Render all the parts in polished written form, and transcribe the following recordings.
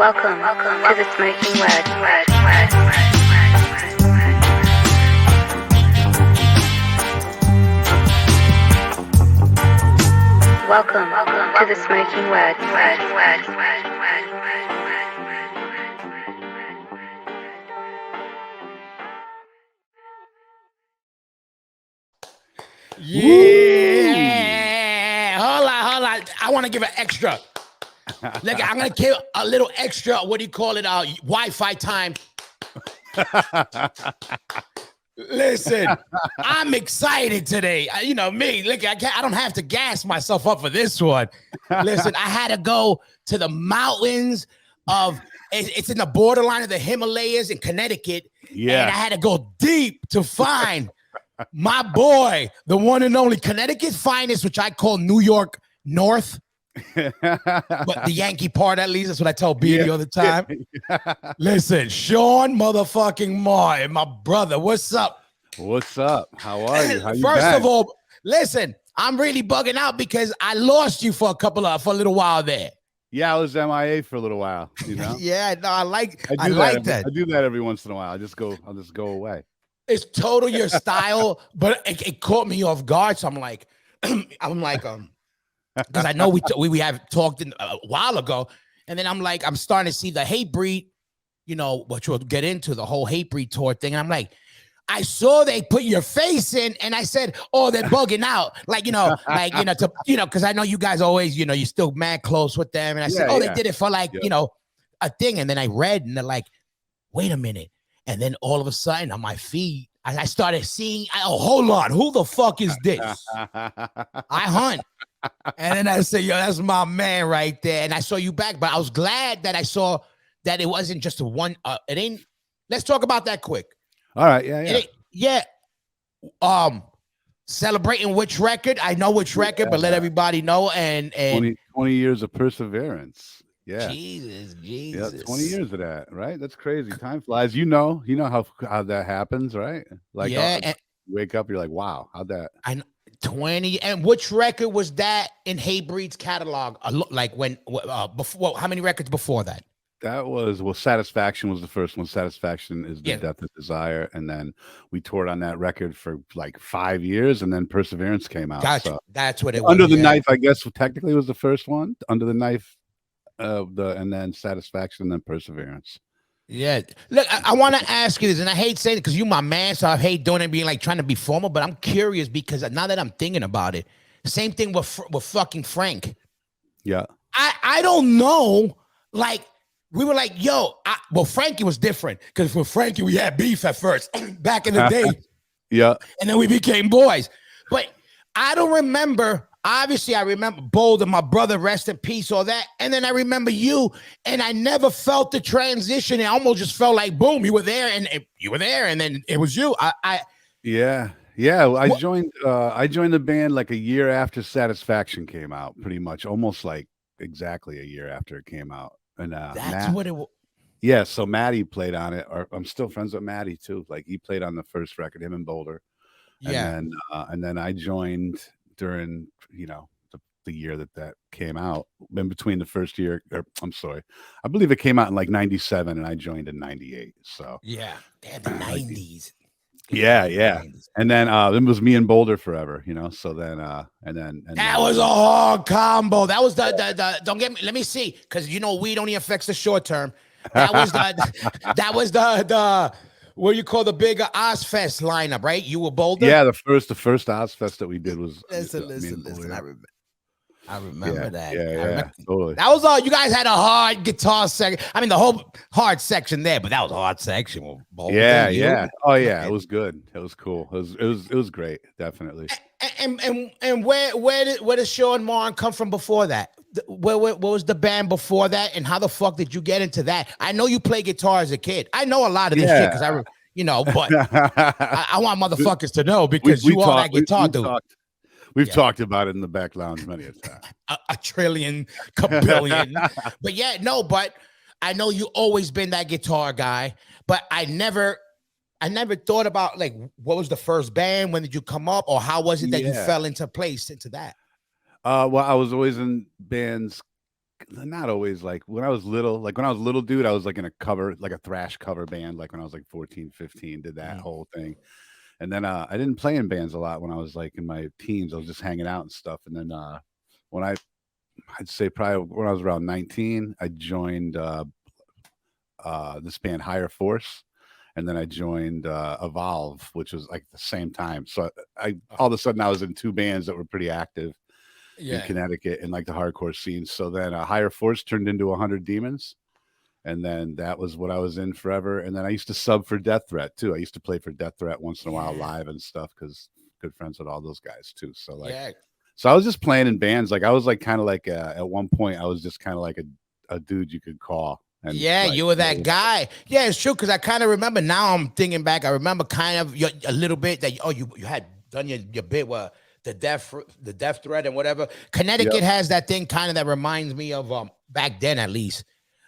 Welcome to the Smoking Word. Welcome to the Smoking Word. Yeah. Hold on. I want to give an extra. Look, I'm going to give a little extra, what do you call it? Wi-Fi time. Listen, I'm excited today. You know me. Look, I don't have to gas myself up for this one. Listen, I had to go to the mountains of. It's in the borderline of the Himalayas in Connecticut. Yeah, and I had to go deep to find my boy, the one and only Connecticut's finest, which I call New York North. But the Yankee part, at least, that's what I tell Beatty all the time. Listen, Sean motherfucking Martin, my brother, what's up? What's up? How are you? How you First back? of all, listen, I'm really bugging out because I lost you for a little while there. Yeah, I was MIA for a little while. You know. Yeah, no, I like that. I do that every once in a while. I'll just go away. It's total your style, but it caught me off guard. So I'm like, because I know we have talked a while ago, and then I'm starting to see the Hatebreed, you know, which we'll get into the whole Hatebreed tour thing. And I'm like, I saw they put your face in, and I said, oh, they're bugging out, because I know you guys always, you know, you're still mad close with them, and I said, they did it for you know, a thing, and then I read, and they're like, wait a minute, and then all of a sudden on my feed, I started seeing, hold on, who the fuck is this? I hunt. And then I said, yo, that's my man right there. And I saw you back, but I was glad that I saw that it wasn't just a one. It ain't. Let's talk about that quick. All right. Yeah. Celebrating which record? I know which record, but let everybody know. And 20 years of perseverance. Yeah. Jesus. Yeah, 20 years of that, right? That's crazy. Time flies. You know how that happens, right? Like, you wake up, you're like, wow, how'd that? I know. 20. And which record was that in Hatebreed's catalog? Like when before? How many records before that? That was Satisfaction was the first one. Satisfaction is the Death of Desire, and then we toured on that record for like 5 years, and then Perseverance came out. Gotcha. So That's what it was. Under the Knife, I guess, technically was the first one. Under the Knife, and then Satisfaction, and then Perseverance. Yeah. Look, I want to ask you this, and I hate saying it because you're my man, so I hate doing it, being like trying to be formal, but I'm curious because now that I'm thinking about it, same thing with fucking Frank. Yeah. I don't know. Like, we were like, yo, Frankie was different because with Frankie, we had beef at first back in the day. Yeah. And then we became boys. But I don't remember. Obviously, I remember Boulder, my brother, rest in peace, all that. And then I remember you, and I never felt the transition. It almost just felt like, boom, you were there, and then it was you. Yeah. I joined the band like a year after Satisfaction came out, pretty much, almost like exactly a year after it came out. And that's what it was. Yeah, so Matty played on it. Or I'm still friends with Matty too. Like he played on the first record, him and Boulder. Yeah, and then I joined during, you know, the year that came out. In between the first year, I believe it came out in like 97 and I joined in 98. So yeah, they had the 90s. Yeah. And then it was me and Boulder forever, you know. So then that was a hard combo. That was the don't get me, let me see, because you know weed only affects the short term. That was the what do you call the bigger Ozfest lineup, right? You were Boulder? Yeah, the first Ozfest that we did was listen. I remember that. Yeah, totally. That was you guys had a hard guitar section. I mean, the whole hard section there, but that was a hard section. Yeah. Oh yeah, it was good. It was cool. It was great, definitely. And where did Sean Martin come from before that? What was the band before that, and how the fuck did you get into that? I know you play guitar as a kid. I know a lot of this shit because but I want motherfuckers to know because you are that guitar dude. We've talked about it in the back lounge many a time. a trillion, kabillion. But I know you always been that guitar guy, but I never thought about like what was the first band, when did you come up, or how was it that you fell into that? Well, I was always in bands not always, like when I was little, dude, I was like in a cover, like a thrash cover band, like when I was like 14, 15, did that Mhm. whole thing. And then I didn't play in bands a lot when I was like in my teens. I was just hanging out and stuff. And then when I'd say probably when I was around 19, I joined this band Higher Force. And then I joined Evolve, which was like the same time. So I all of a sudden I was in two bands that were pretty active in Yeah. Connecticut in like the hardcore scene. So then Higher Force turned into 100 Demons. And then that was what I was in forever. And then I used to sub for Death Threat too. I used to play for Death Threat once in a while live and stuff because good friends with all those guys too. So like, Yeah. so I was just playing in bands. Like I was like kind of like at one point I was just kind of like a dude you could call. And Yeah, like, you were that guy. Yeah, it's true because I kind of remember. Now I'm thinking back. I remember kind of a little bit that you had done your bit where the death threat and whatever. Connecticut has that thing kind of that reminds me of back then at least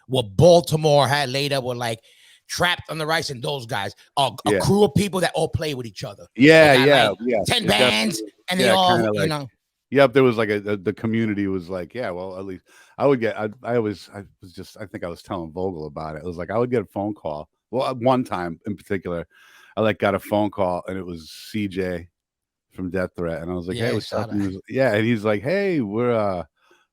what Baltimore had later were like Trapped on the Rice and those guys. A crew of people that all play with each other. Yeah, Like yeah. 10 bands and they all like, Yep, there was like the community was like, yeah, well, at least I would get. I think I was telling Vogel about it. It was like I would get a phone call. Well, one time in particular, I like got a phone call and it was CJ from Death Threat, and I was like, hey, what's up? And he's like, hey, we're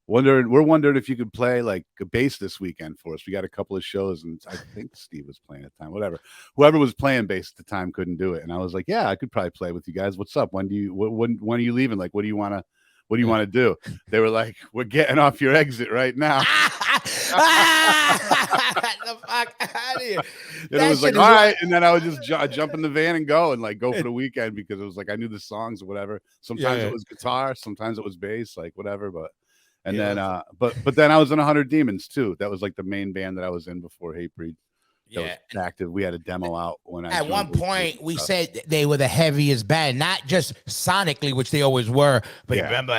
wondering if you could play like a bass this weekend for us. We got a couple of shows, and I think Steve was playing at the time. Whatever, whoever was playing bass at the time couldn't do it, and I was like, yeah, I could probably play with you guys. What's up? When are you leaving? Like, what do you want to do? They were like, we're getting off your exit right now. The fuck out of here. And it was like, all right. And then I would just jump in the van and go for the weekend because it was like I knew the songs or whatever. Sometimes it was guitar, sometimes it was bass, like whatever. Then but then I was in 100 Demons too. That was like the main band that I was in before Hatebreed. That was active. We had a demo out when at one point we said they were the heaviest band, not just sonically, which they always were, but remember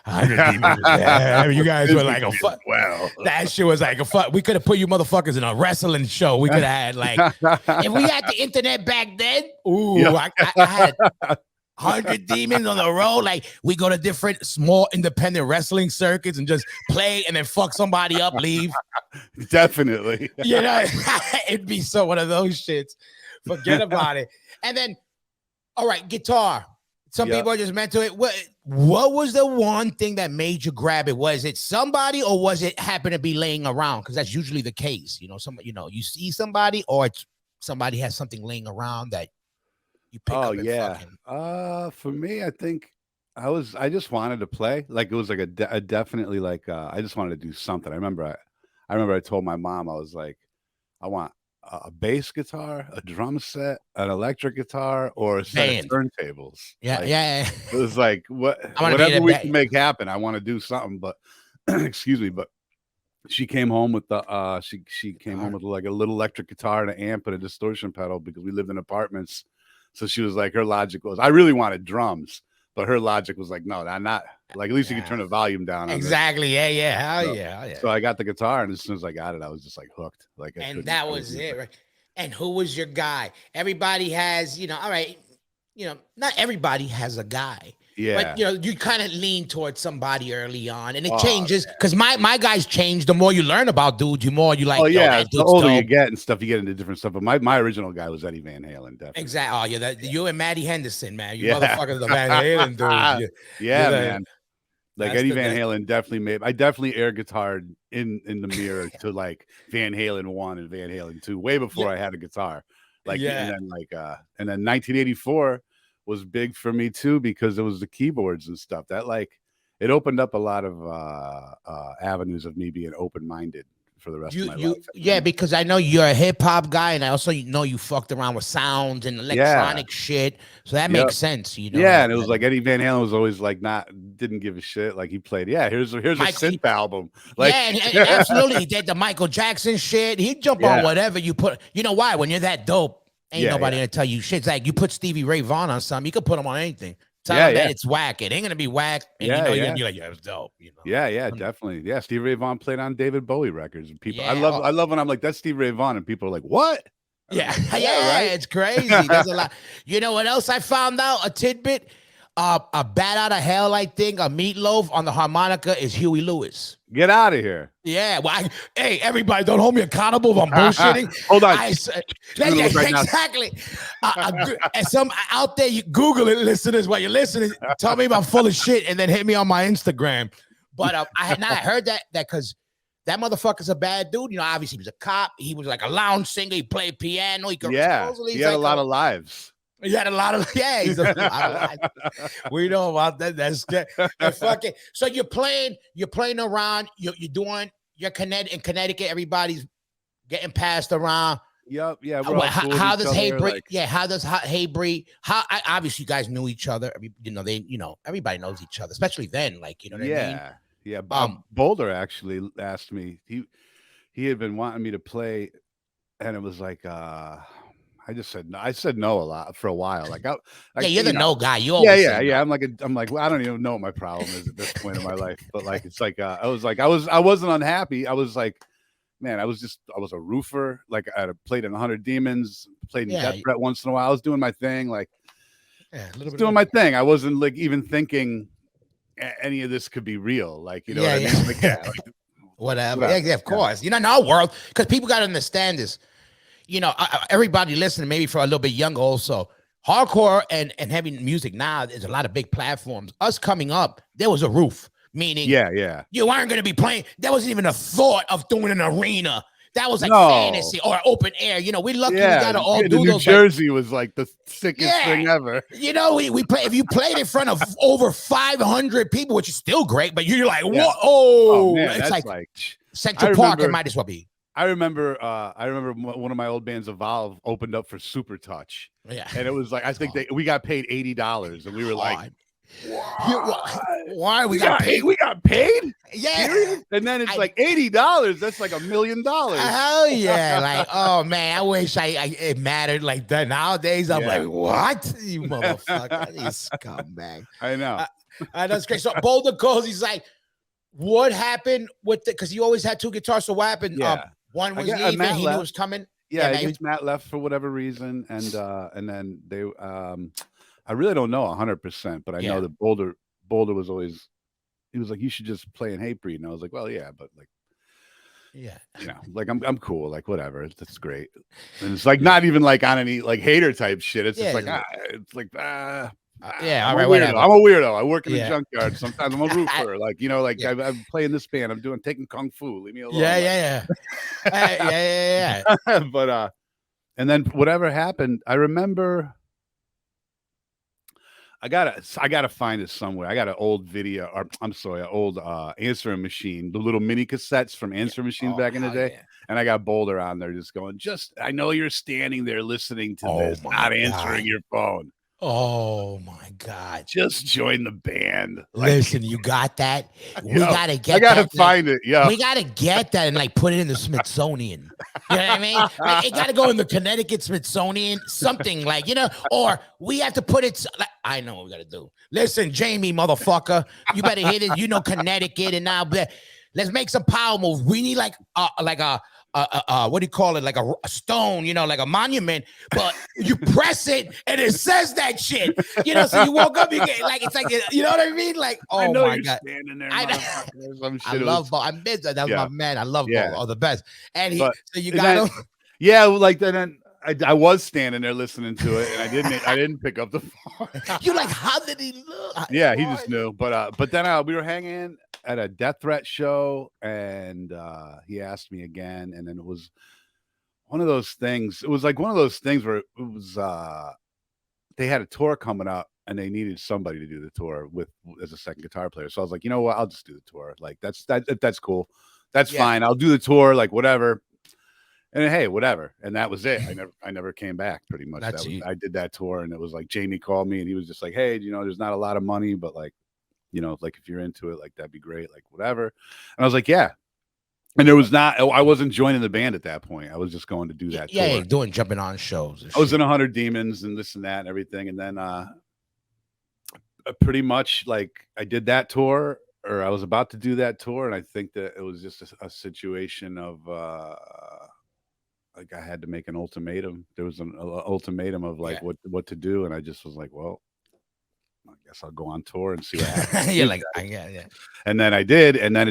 100 Demons, you guys were like a fuck. Well, that shit was like a fuck. We could have put you motherfuckers in a wrestling show. We could have had like if we had the internet back then. I had 100 Demons on the road. Like we go to different small independent wrestling circuits and just play and then fuck somebody up, leave. Definitely. You know, it'd be so one of those shits. Forget about it. And then, all right, guitar. Some people are just meant to it. What was the one thing that made you grab it? Was it somebody or was it happen to be laying around? Because that's usually the case. You know, you see somebody or it's somebody has something laying around that you pick up and fucking. For me, I think I just wanted to play. Like it was like a definitely like I just wanted to do something. I remember I told my mom, I was like, I want a bass guitar, a drum set, an electric guitar, or a set of turntables. Yeah. It was like whatever we can make happen. I want to do something, but excuse me, but she came home with the she came home with like a little electric guitar and an amp and a distortion pedal because we lived in apartments. So she was like, her logic was, I really wanted drums, but her logic was like, no, not like, at least you can turn the volume down. Exactly. Hell yeah. So I got the guitar, and as soon as I got it, I was just like hooked. Like, and that was it. Right? And who was your guy? Everybody has, all right, not everybody has a guy. Yeah. But you kind of lean towards somebody early on, and it changes because my guys change. The more you learn about dudes, the more you like. Oh yeah, the older you get and stuff, you get into different stuff. But my original guy was Eddie Van Halen, definitely. Exactly. Oh yeah, you and Maddie Henderson, man. You motherfuckers, the Van Halen dude. Man. Like Eddie Van Halen I definitely air guitared in the mirror to like Van Halen 1 and Van Halen 2 way before I had a guitar. Like and then 1984 was big for me too because it was the keyboards and stuff that like it opened up a lot of avenues of me being open-minded for the rest of my life. Yeah, because I know you're a hip hop guy, and I also know you fucked around with sounds and electronic shit, so that makes sense. Yeah, and it was like Eddie Van Halen was always like didn't give a shit. Like he played, here's a synth album. Like, and absolutely, he did the Michael Jackson shit. He'd jump on whatever you put. You know why? When you're that dope. Ain't nobody gonna tell you shit. It's like you put Stevie Ray Vaughan on something, you could put him on anything. Tell him that it's whack. It ain't gonna be whack. And you're like, it's dope. Yeah, definitely. Yeah, Stevie Ray Vaughan played on David Bowie records. And people, I love when I'm like, that's Stevie Ray Vaughan, and people are like, what? Yeah, right? It's crazy. There's a lot. You know what else I found out? A tidbit. A Bat Out of Hell, I think, a Meatloaf on the harmonica is Huey Lewis. Get out of here. Yeah, well, hey, everybody, don't hold me accountable if I'm bullshitting. Hold on. Exactly. And some out there, you Google it, listeners, while you're listening. Tell me if I'm full of shit, and then hit me on my Instagram. But I had not heard that because that motherfucker's a bad dude. You know, obviously he was a cop. He was like a lounge singer. He played piano. He had a lot of lives. He had a lot of he's a lot of lives. We know about that. That's good. Fucking. So you're playing around. You're doing in Connecticut. Everybody's getting passed around. Yep. Yeah. How does Hatebreed? Yeah. How does Hatebreed? Obviously you guys knew each other. Everybody knows each other, especially then. Like, you know what I mean? Yeah. Boulder actually asked me. He had been wanting me to play, and it was like I just said no. I said no a lot for a while. Like, you're the no guy. You always yeah. I'm like, well, I don't even know what my problem is at this point in my life. But like, it's like I wasn't unhappy. I was like, man, I was a roofer. Like, I played in 100 Demons, played in Death Threat once in a while. I was doing my thing. Like, doing my thing. I wasn't like even thinking any of this could be real. Like, you know what I mean? Like, whatever. Yeah, of course. You know, in our world, because people got to understand this. You know, everybody listening, maybe for a little bit younger also, hardcore and heavy music now, there's a lot of big platforms. Us coming up, there was a roof, meaning you aren't going to be playing. There wasn't even a thought of doing an arena. That was like fantasy or open air. You know, we lucky we got to all do New those. Jersey was like the sickest thing ever. You know, we play, if you played in front of over 500 people, which is still great, but you're like, what? Oh, man, it's like Central Park. It might as well be. I remember one of my old bands, Evolve, opened up for Super Touch. Yeah. And it was like, I think we got paid $80 and we were like, why we got paid? We got paid? Yeah. Serious? And then it's like $80. That's like $1 million. Hell yeah. Like, oh man, I wish it mattered like that. Nowadays, I'm like, what? You motherfucker. You scumbag. I know. That's great. So Boulder calls, he's like, what happened with it? Because you always had two guitars. So what happened? One was leaving. He knew it was coming. Yeah, Matt left for whatever reason, and then they. I really don't know 100%, but I know that Boulder was always. He was like, you should just play in Hatebreed, and I was like, well, yeah, but like, you know, like I'm cool, like whatever, that's great, and it's like not even like on any like hater type shit. It's just like it's like all right, whatever. I'm a weirdo. I work in a junkyard. Sometimes I'm a roofer. Like, you know, like I'm playing this band. I'm taking kung fu. Leave me alone. Yeah. But and then whatever happened, I remember. I gotta find it somewhere. I got an old video, or I'm sorry, an old answering machine, the little mini cassettes from answering machines back in the day. And I got Boulder on there just going, I know you're standing there listening to this, not answering your phone. Oh my God. Just join the band. Like, listen, you got that? We gotta get I gotta find it. Yeah. We gotta get that and like put it in the Smithsonian. You know what I mean? Like, it gotta go in the Connecticut Smithsonian, something like, you know, or we have to put it like, I know what we gotta do. Listen, Jamie, motherfucker, you better hit it. You know, Connecticut, and now let's make some power moves. We need like a what do you call it? Like a stone, you know, like a monument, but you press it and it says that shit, you know. So you woke up, you get like, it's like, you know what I mean? Like, oh my God, standing there, I love Bo. I miss that. That was my man. I love Bo. Oh, the best. And so you got him. Yeah, like then I was standing there listening to it, and I didn't pick up the phone. You're like, how did he look? Yeah, he just knew. But then we were hanging at a Death Threat show, and he asked me again, and then it was one of those things. It was like one of those things where it was they had a tour coming up, and they needed somebody to do the tour as a second guitar player. So I was like, you know what, I'll just do the tour. Like that's cool. That's fine. I'll do the tour, like whatever. And hey, whatever. And that was it. I never came back pretty much. I did that tour, and it was like Jamie called me, and he was just like, hey, you know, there's not a lot of money, but like, you know, like if you're into it, like that'd be great, like whatever. And I was like, yeah. And I wasn't joining the band at that point. I was just going to do that tour. Jumping on shows. I was in 100 Demons and this and that and everything. And then pretty much like I did that tour, or I was about to do that tour. And I think that it was just a situation of like I had to make an ultimatum. There was an ultimatum of like what to do. And I just was like, well, I guess I'll go on tour and see what happens. You're like, yeah. And then I did, and then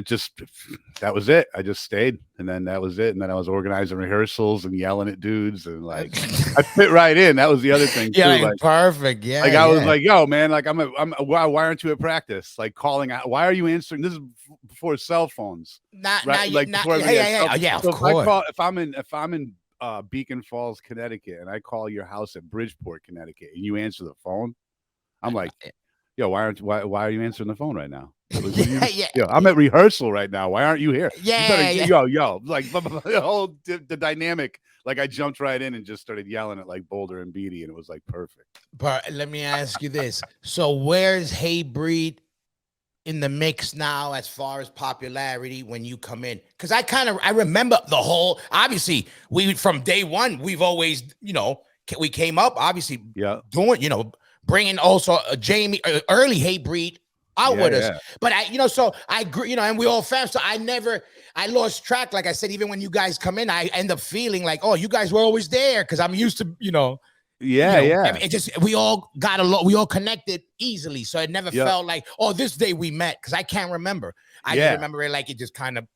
that was it. I just stayed, and then that was it. And then I was organizing rehearsals and yelling at dudes, and like I fit right in. That was the other thing too. Yeah, Like perfect. Yeah, like I was like, yo, man, like why aren't you at practice? Like calling out, why are you answering? This is before cell phones. Not Like before yeah, of so course. if I'm in Beacon Falls, Connecticut, and I call your house at Bridgeport, Connecticut, and you answer the phone, I'm like, yo, why are you answering the phone right now? Yo, I'm at rehearsal right now. Why aren't you here? Yo, like the dynamic. Like I jumped right in and just started yelling at like Boulder and Beatty, and it was like perfect. But let me ask you this: so where's Hatebreed in the mix now as far as popularity when you come in? Because I remember the whole. Obviously, we from day one we've always we came up obviously doing bringing also Jamie early Hatebreed out with us. But so I agree, and we all fans. So I lost track. Like I said, even when you guys come in, I end up feeling like, oh, you guys were always there because I'm used to, It just we all got along, we all connected easily. So it never felt like, oh, this day we met, because I can't remember. I just remember it like it just kind of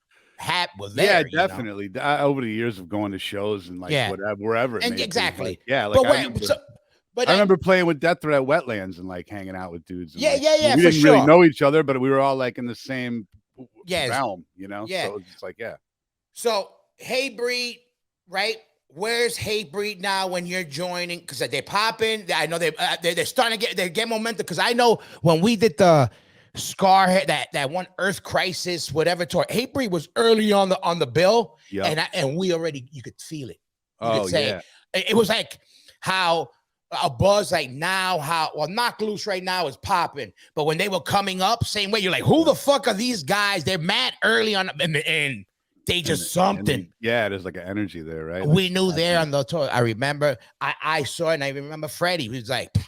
was there. Yeah, definitely. Over the years of going to shows and like whatever, wherever. And exactly. I remember playing with Death Threat at Wetlands and like hanging out with dudes. And, we didn't really know each other, but we were all like in the same realm, Yeah. So it's like, So Hatebreed, right? Where's Hatebreed now when you're joining? Because they're popping. I know they're starting to get momentum. Because I know when we did the Scarhead, that one Earth Crisis, whatever tour, Hatebreed was early on the bill, and we already, you could feel it. You could say it was like how a buzz like now, Knock Loose right now is popping, but when they were coming up, same way, you're like, who the fuck are these guys? They're mad early on, and they just something. There's like an energy there, right? We knew there on the tour. I remember I saw it, and I remember Freddie. He was like, "You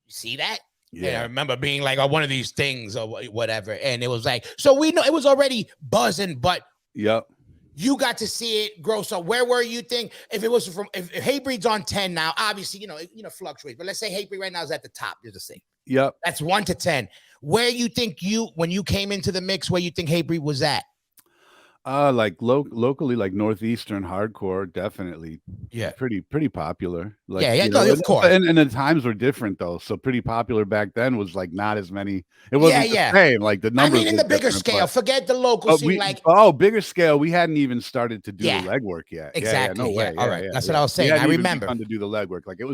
see that?" Yeah, and I remember being like on one of these things or whatever, and it was like, so we know it was already buzzing, but you got to see it grow. So where were you think if it was if Hatebreed's on 10 now, obviously, fluctuates, but let's say Hatebreed right now is at the top. You're just saying. That's 1 to 10. Where you think when you came into the mix, where you think Hatebreed was at? Like locally, like Northeastern hardcore, definitely. Pretty popular. Like, of course. And the times were different though. So pretty popular back then was like not as many. It wasn't the same. Like the numbers. I mean, in the bigger scale, forget the local scene. Bigger scale. We hadn't even started to do the legwork yet. Exactly. No way. All right. That's what I was saying. I remember to do the legwork. Like it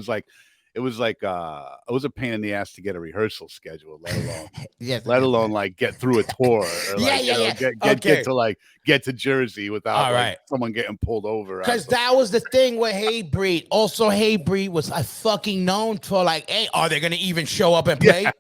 was a pain in the ass to get a rehearsal schedule, let alone like get through a tour. Or get to Jersey without someone getting pulled over. Because that was the thing with Hatebreed. Also, Hatebreed was fucking known for like, hey, are they gonna even show up and play?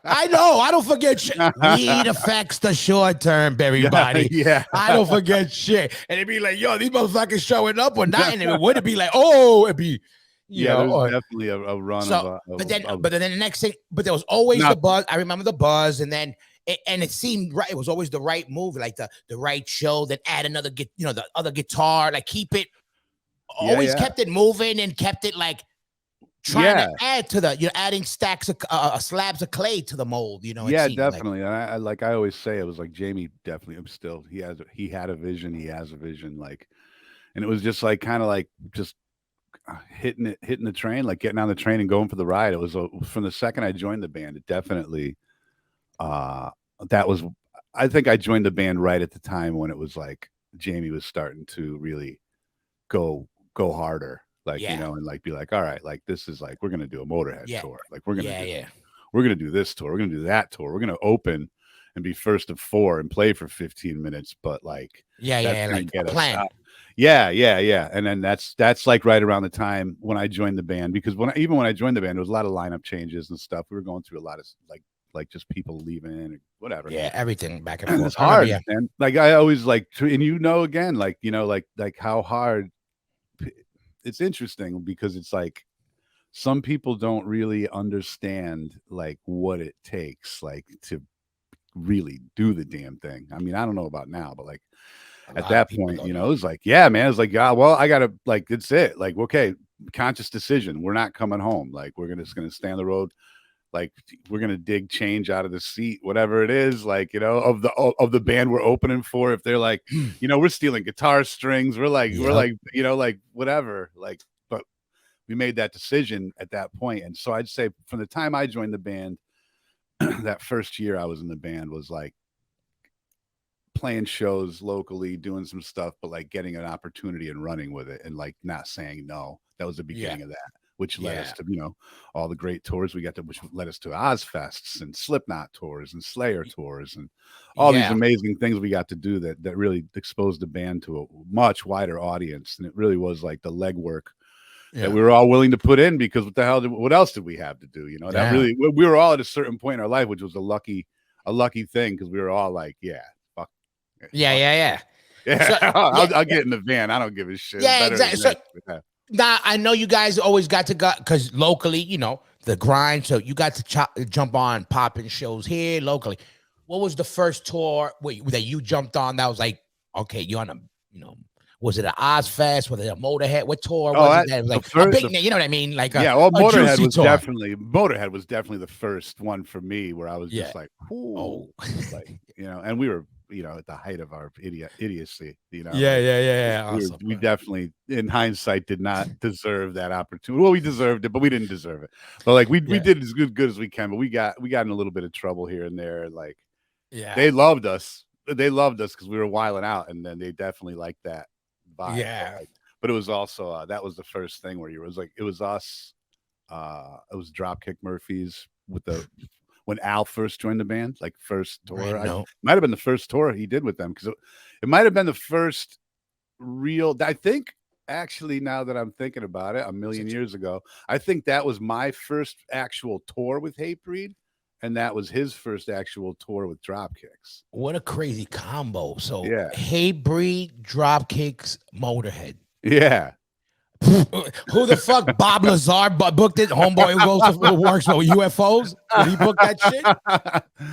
I know. I don't forget shit. Weed affects the short term, everybody. I don't forget shit. And it'd be like, yo, these motherfuckers showing up or not, and it would be like, oh, it'd be. There was definitely a run. But then the next thing, but there was always the buzz. I remember the buzz, and then it seemed right. It was always the right move, like the right show. Then add another, the other guitar, like keep it. Always kept it moving and kept it like trying to add to the, adding stacks of slabs of clay to the mold. Definitely. Like, and I always say, it was like Jamie definitely. He had a vision. He has a vision. Like, and it was just like kind of like just. Hitting the train, like getting on the train and going for the ride. It was from the second I joined the band, it definitely I think I joined the band right at the time when it was like Jamie was starting to really go harder, like and like be like, all right, like this is like we're gonna do a Motorhead tour, like we're gonna do this tour, we're gonna do that tour, we're gonna open and be first of 4 and play for 15 minutes, but like like get plan. And then that's like right around the time when I joined the band, because when I joined the band, there was a lot of lineup changes and stuff. We were going through a lot of like just people leaving and whatever. Everything back and forth. It's hard, and like I always like to, and again, like like how hard. It's interesting because it's like some people don't really understand like what it takes like to really do the damn thing. I mean, I don't know about now, but like. At that point, it was like, man, it's like, well, I gotta like, it's it. Like, okay, conscious decision. We're not coming home. Like, we're just gonna stay on the road. like we're gonna dig change out of the seat, whatever it is, like, you know, of the band we're opening for. If they're like, you know, we're stealing guitar strings, we're like, you know, like whatever, like, but we made that decision at that point. And so I'd say from the time I joined the band, that first year I was in the band was like playing shows locally, doing some stuff, but like getting an opportunity and running with it and like not saying no. That was the beginning of that, which led us to, you know, all the great tours we got to, which led us to Ozfests and Slipknot tours and Slayer tours and all these amazing things we got to do that really exposed the band to a much wider audience. And it really was like the legwork that we were all willing to put in, because what else did we have to do? You know, that really, we were all at a certain point in our life, which was a lucky thing, because we were all like, fuck. Yeah. So, I'll get in the van. I don't give a shit. Yeah, exactly. So, now I know you guys always got to go, because locally, you know, the grind. So you got to jump on popping shows here locally. What was the first tour that you jumped on that was like, okay, you're on a, you know, was it an Ozfest? Was it a Motorhead? What tour was it? That was like a big, you know what I mean? Like Motorhead was definitely the first one for me, where I was just like, ooh, like, you know, and we were, you know, at the height of our idiocy, you know. Awesome. We definitely, in hindsight, did not deserve that opportunity. Well, we deserved it, but we didn't deserve it. But like we did as good as we can, but we got in a little bit of trouble here and there. Like, they loved us. They loved us because we were wilding out, and then they definitely liked that vibe. But it was also that was the first thing where it was us, it was Dropkick Murphys with when Al first joined the band, like first tour. Might have been the first tour he did with them, because it might have been the first real, I think, actually, now that I'm thinking about it, a million years ago, I think that was my first actual tour with Hatebreed, and that was his first actual tour with Dropkicks. What a crazy combo. So Hatebreed, Dropkicks, Motorhead. Yeah. Who the fuck Bob Lazar booked it? Homeboy who works with UFOs. Did he book that shit?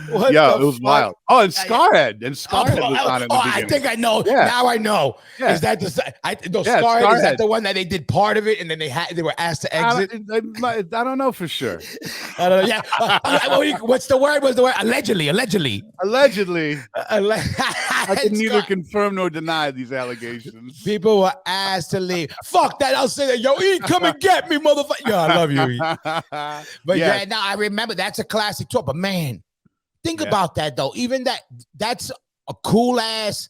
It was wild. Oh, and Scarhead. And Scarhead was on it. I think I know. Yeah. Now I know. Yeah. Is that Scarhead? Is that the one that they did part of it and then they were asked to exit? I don't know for sure. I don't know. Yeah. What's the word? What's the word? Allegedly. I can neither confirm nor deny these allegations. People were asked to leave. Fuck that. I'll say that. Yo, E, come and get me, motherfucker. Yo, I love you, E. But now I remember that's a classic tour. But man, think about that though. Even that's a cool ass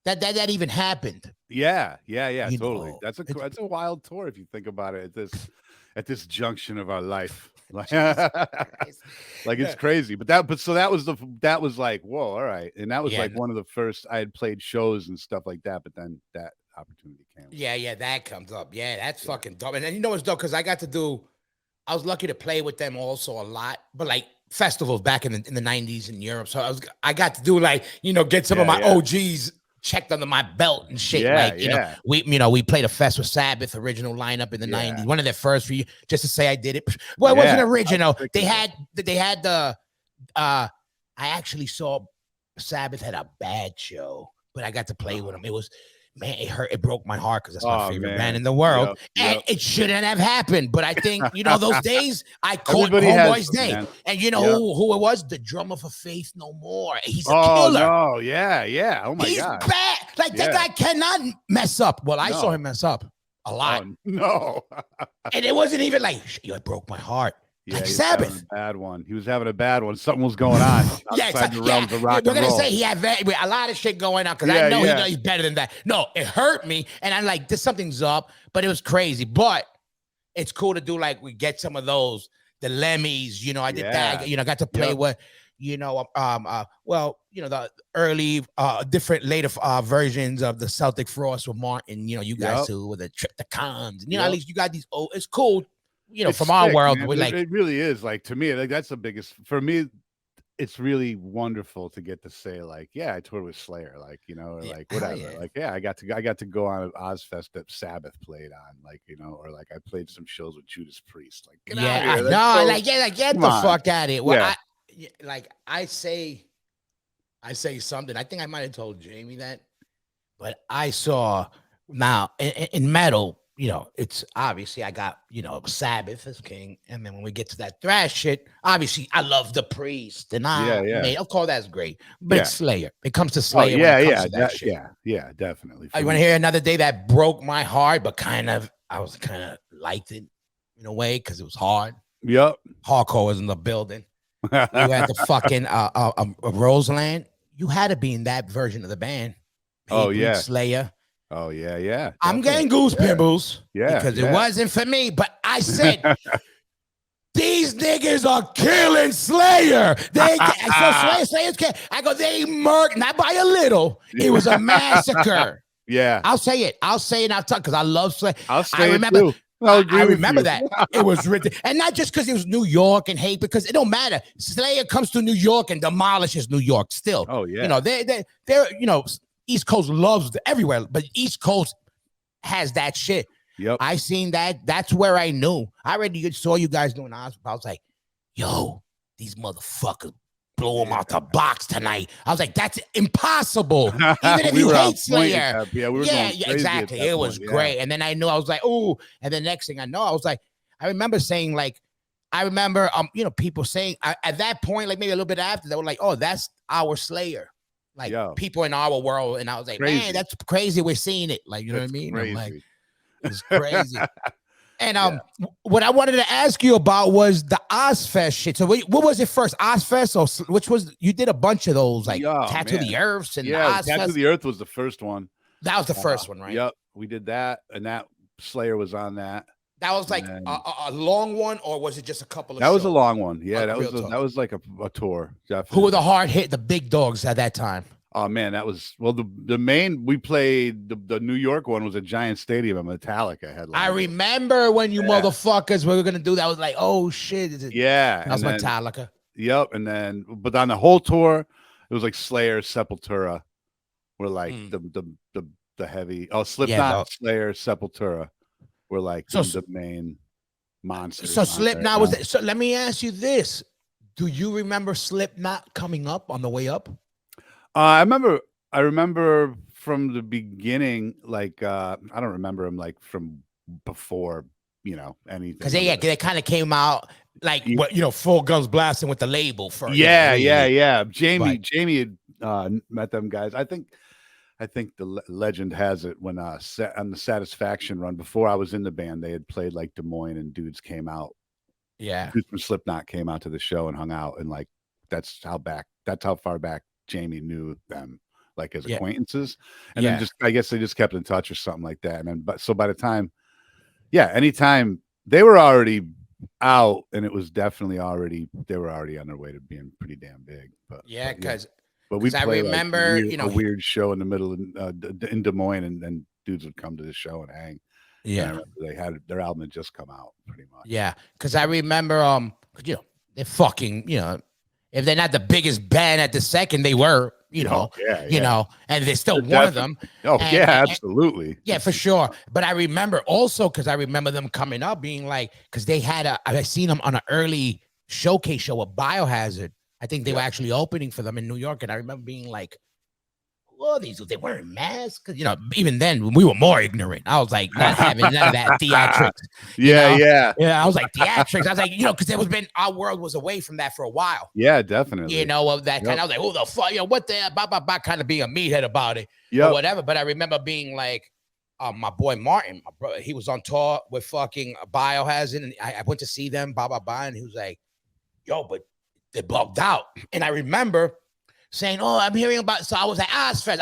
that even happened. Yeah, totally. That's a wild tour if you think about it at this junction of our life. Like, it's crazy. But that was like, whoa, all right. And that was like one of the first I had played shows and stuff like that, but then that opportunity came. Yeah, that comes up. Yeah, that's fucking dope. And then you know what's dope, because I was lucky to play with them also a lot, but like festivals back in the 90s in Europe. So I got to do like, you know, get some of my OGs checked under my belt and shit. We played a fest with Sabbath original lineup in the 90s. One of their first for you, just to say I did it. Well, it wasn't original. They had the I actually saw Sabbath had a bad show, but I got to play with them. It was, man, it hurt. It broke my heart because that's my favorite band in the world. And it shouldn't have happened. But I think, you know, those days I caught Homeboy's day. Man. And you know who it was? The drummer for Faith No More. He's a killer. No, yeah. Oh my God. He's bad. Like that guy cannot mess up. Well, I saw him mess up a lot. No. And it wasn't even like, it broke my heart. Yeah, like Sabbath. He was having a bad one. Something was going on outside the realms of rock and roll. We're gonna say he had a lot of shit going on, because I know he's better than that. No, it hurt me, and I'm like, something's up, but it was crazy. But it's cool to do, like, we get some of those, the Lemmys, you know. I did that, you know, got to play with, you know, the early, different later versions of the Celtic Frost with Martin. You know, you guys too, with the Triptychons. You know, at least you got these. It's cool. You know, from our world, we're like, it really is. Like, to me, like, that's the biggest for me. It's really wonderful to get to say, like, I toured with Slayer, like, you know, or like whatever. Like, I got to go on an Ozfest that Sabbath played on, like, you know, or like I played some shows with Judas Priest. Like, get out of here. Get the fuck out of it. Well, I say something. I think I might have told Jamie that, but I saw now in metal. it's obviously I got, Sabbath as king. And then when we get to that thrash shit, obviously I love the Priest. And of course, that's great. But it's Slayer. It comes to Slayer when it comes to that shit. Yeah, definitely. I want to hear another day that broke my heart, but I was kind of liked it in a way because it was hard. Yep. Hardcore was in the building. You had the fucking Roseland. You had to be in that version of the band. Slayer. Oh yeah, yeah. I'm getting goose pimples. Yeah, because it wasn't for me. But I said, these niggas are killing Slayer. Slayer's can't. I go, they murked, not by a little. It was a massacre. Yeah, I'll say it. I'll talk because I love Slayer. I remember. I remember that it was written, and not just because it was New York and hate, because it don't matter. Slayer comes to New York and demolishes New York still. Oh yeah, they're East Coast loves everywhere, but East Coast has that shit. Yep. I seen that. That's where I knew. I already saw you guys doing Osprey. I was like, yo, these motherfuckers blow them out the box tonight. I was like, that's impossible. Even if you hate Slayer. Exactly. It was great. And then I knew, I was like, oh, and the next thing I know, I was like, I remember saying people saying at that point, like maybe a little bit after, they were like, oh, that's our Slayer. Like people in our world. And I was like, man, that's crazy. We're seeing it. Like, you know what I mean? I'm like, it's crazy. And what I wanted to ask you about was the Ozfest shit. So what was it first? Ozfest or which was, you did a bunch of those, like Tattoo the Earths and Tattoo the Earth was the first one. That was the first one, right? Yep. We did that, and that Slayer was on that. That was like a long one, or was it just a couple of That shows? was a long one. Yeah, that was like a tour. Definitely. Who were the hard hit, the big dogs at that time? Oh man, that was the main. We played the New York one was a giant stadium at Metallica headline. I remember when you motherfuckers were gonna do that. I was like, oh shit, that was Metallica. Yep, and then but on the whole tour, it was like Slayer, Sepultura, were like the heavy. Oh, Slipknot, Slayer, Sepultura were like the main monsters. So Slipknot was. So let me ask you this: do you remember Slipknot coming up on the way up? I remember from the beginning, like I don't remember him like from before, anything. Because they kind of came out like full guns blasting with the label first. Yeah. Jamie had met them guys. I think the legend has it when on the Satisfaction run before I was in the band, they had played like Des Moines and dudes came out. Yeah, dudes from Slipknot came out to the show and hung out, and like that's how far back Jamie knew them, like as acquaintances, and then I guess they just kept in touch or something like that. And then, by the time, anytime they were already out, and it was definitely they were already on their way to being pretty damn big. But we played, I remember a weird show in the middle in Des Moines, and then dudes would come to the show and hang. Yeah, and they had their album had just come out pretty much. Yeah, because I remember they're fucking if they're not the biggest band at the second, they were, and they're still one of them. Oh, absolutely. Yeah, for sure. But I remember also, because I remember them coming up being like, because they had I seen them on an early showcase show with Biohazard. I think they were actually opening for them in New York. And I remember being like, well, they weren't masks. Even then we were more ignorant. I was like, not having none of that theatrics. Yeah. I was like theatrics. I was like, because our world was away from that for a while. Yeah, definitely. Of that kind. I was like, oh the fuck, what the kind of being a meathead about it, or whatever. But I remember being like, my boy Martin, my brother, he was on tour with fucking Biohazard, and I went to see them, and he was like, yo, but they bugged out, and I remember saying, oh, I'm hearing about, so I was like, Ozfest.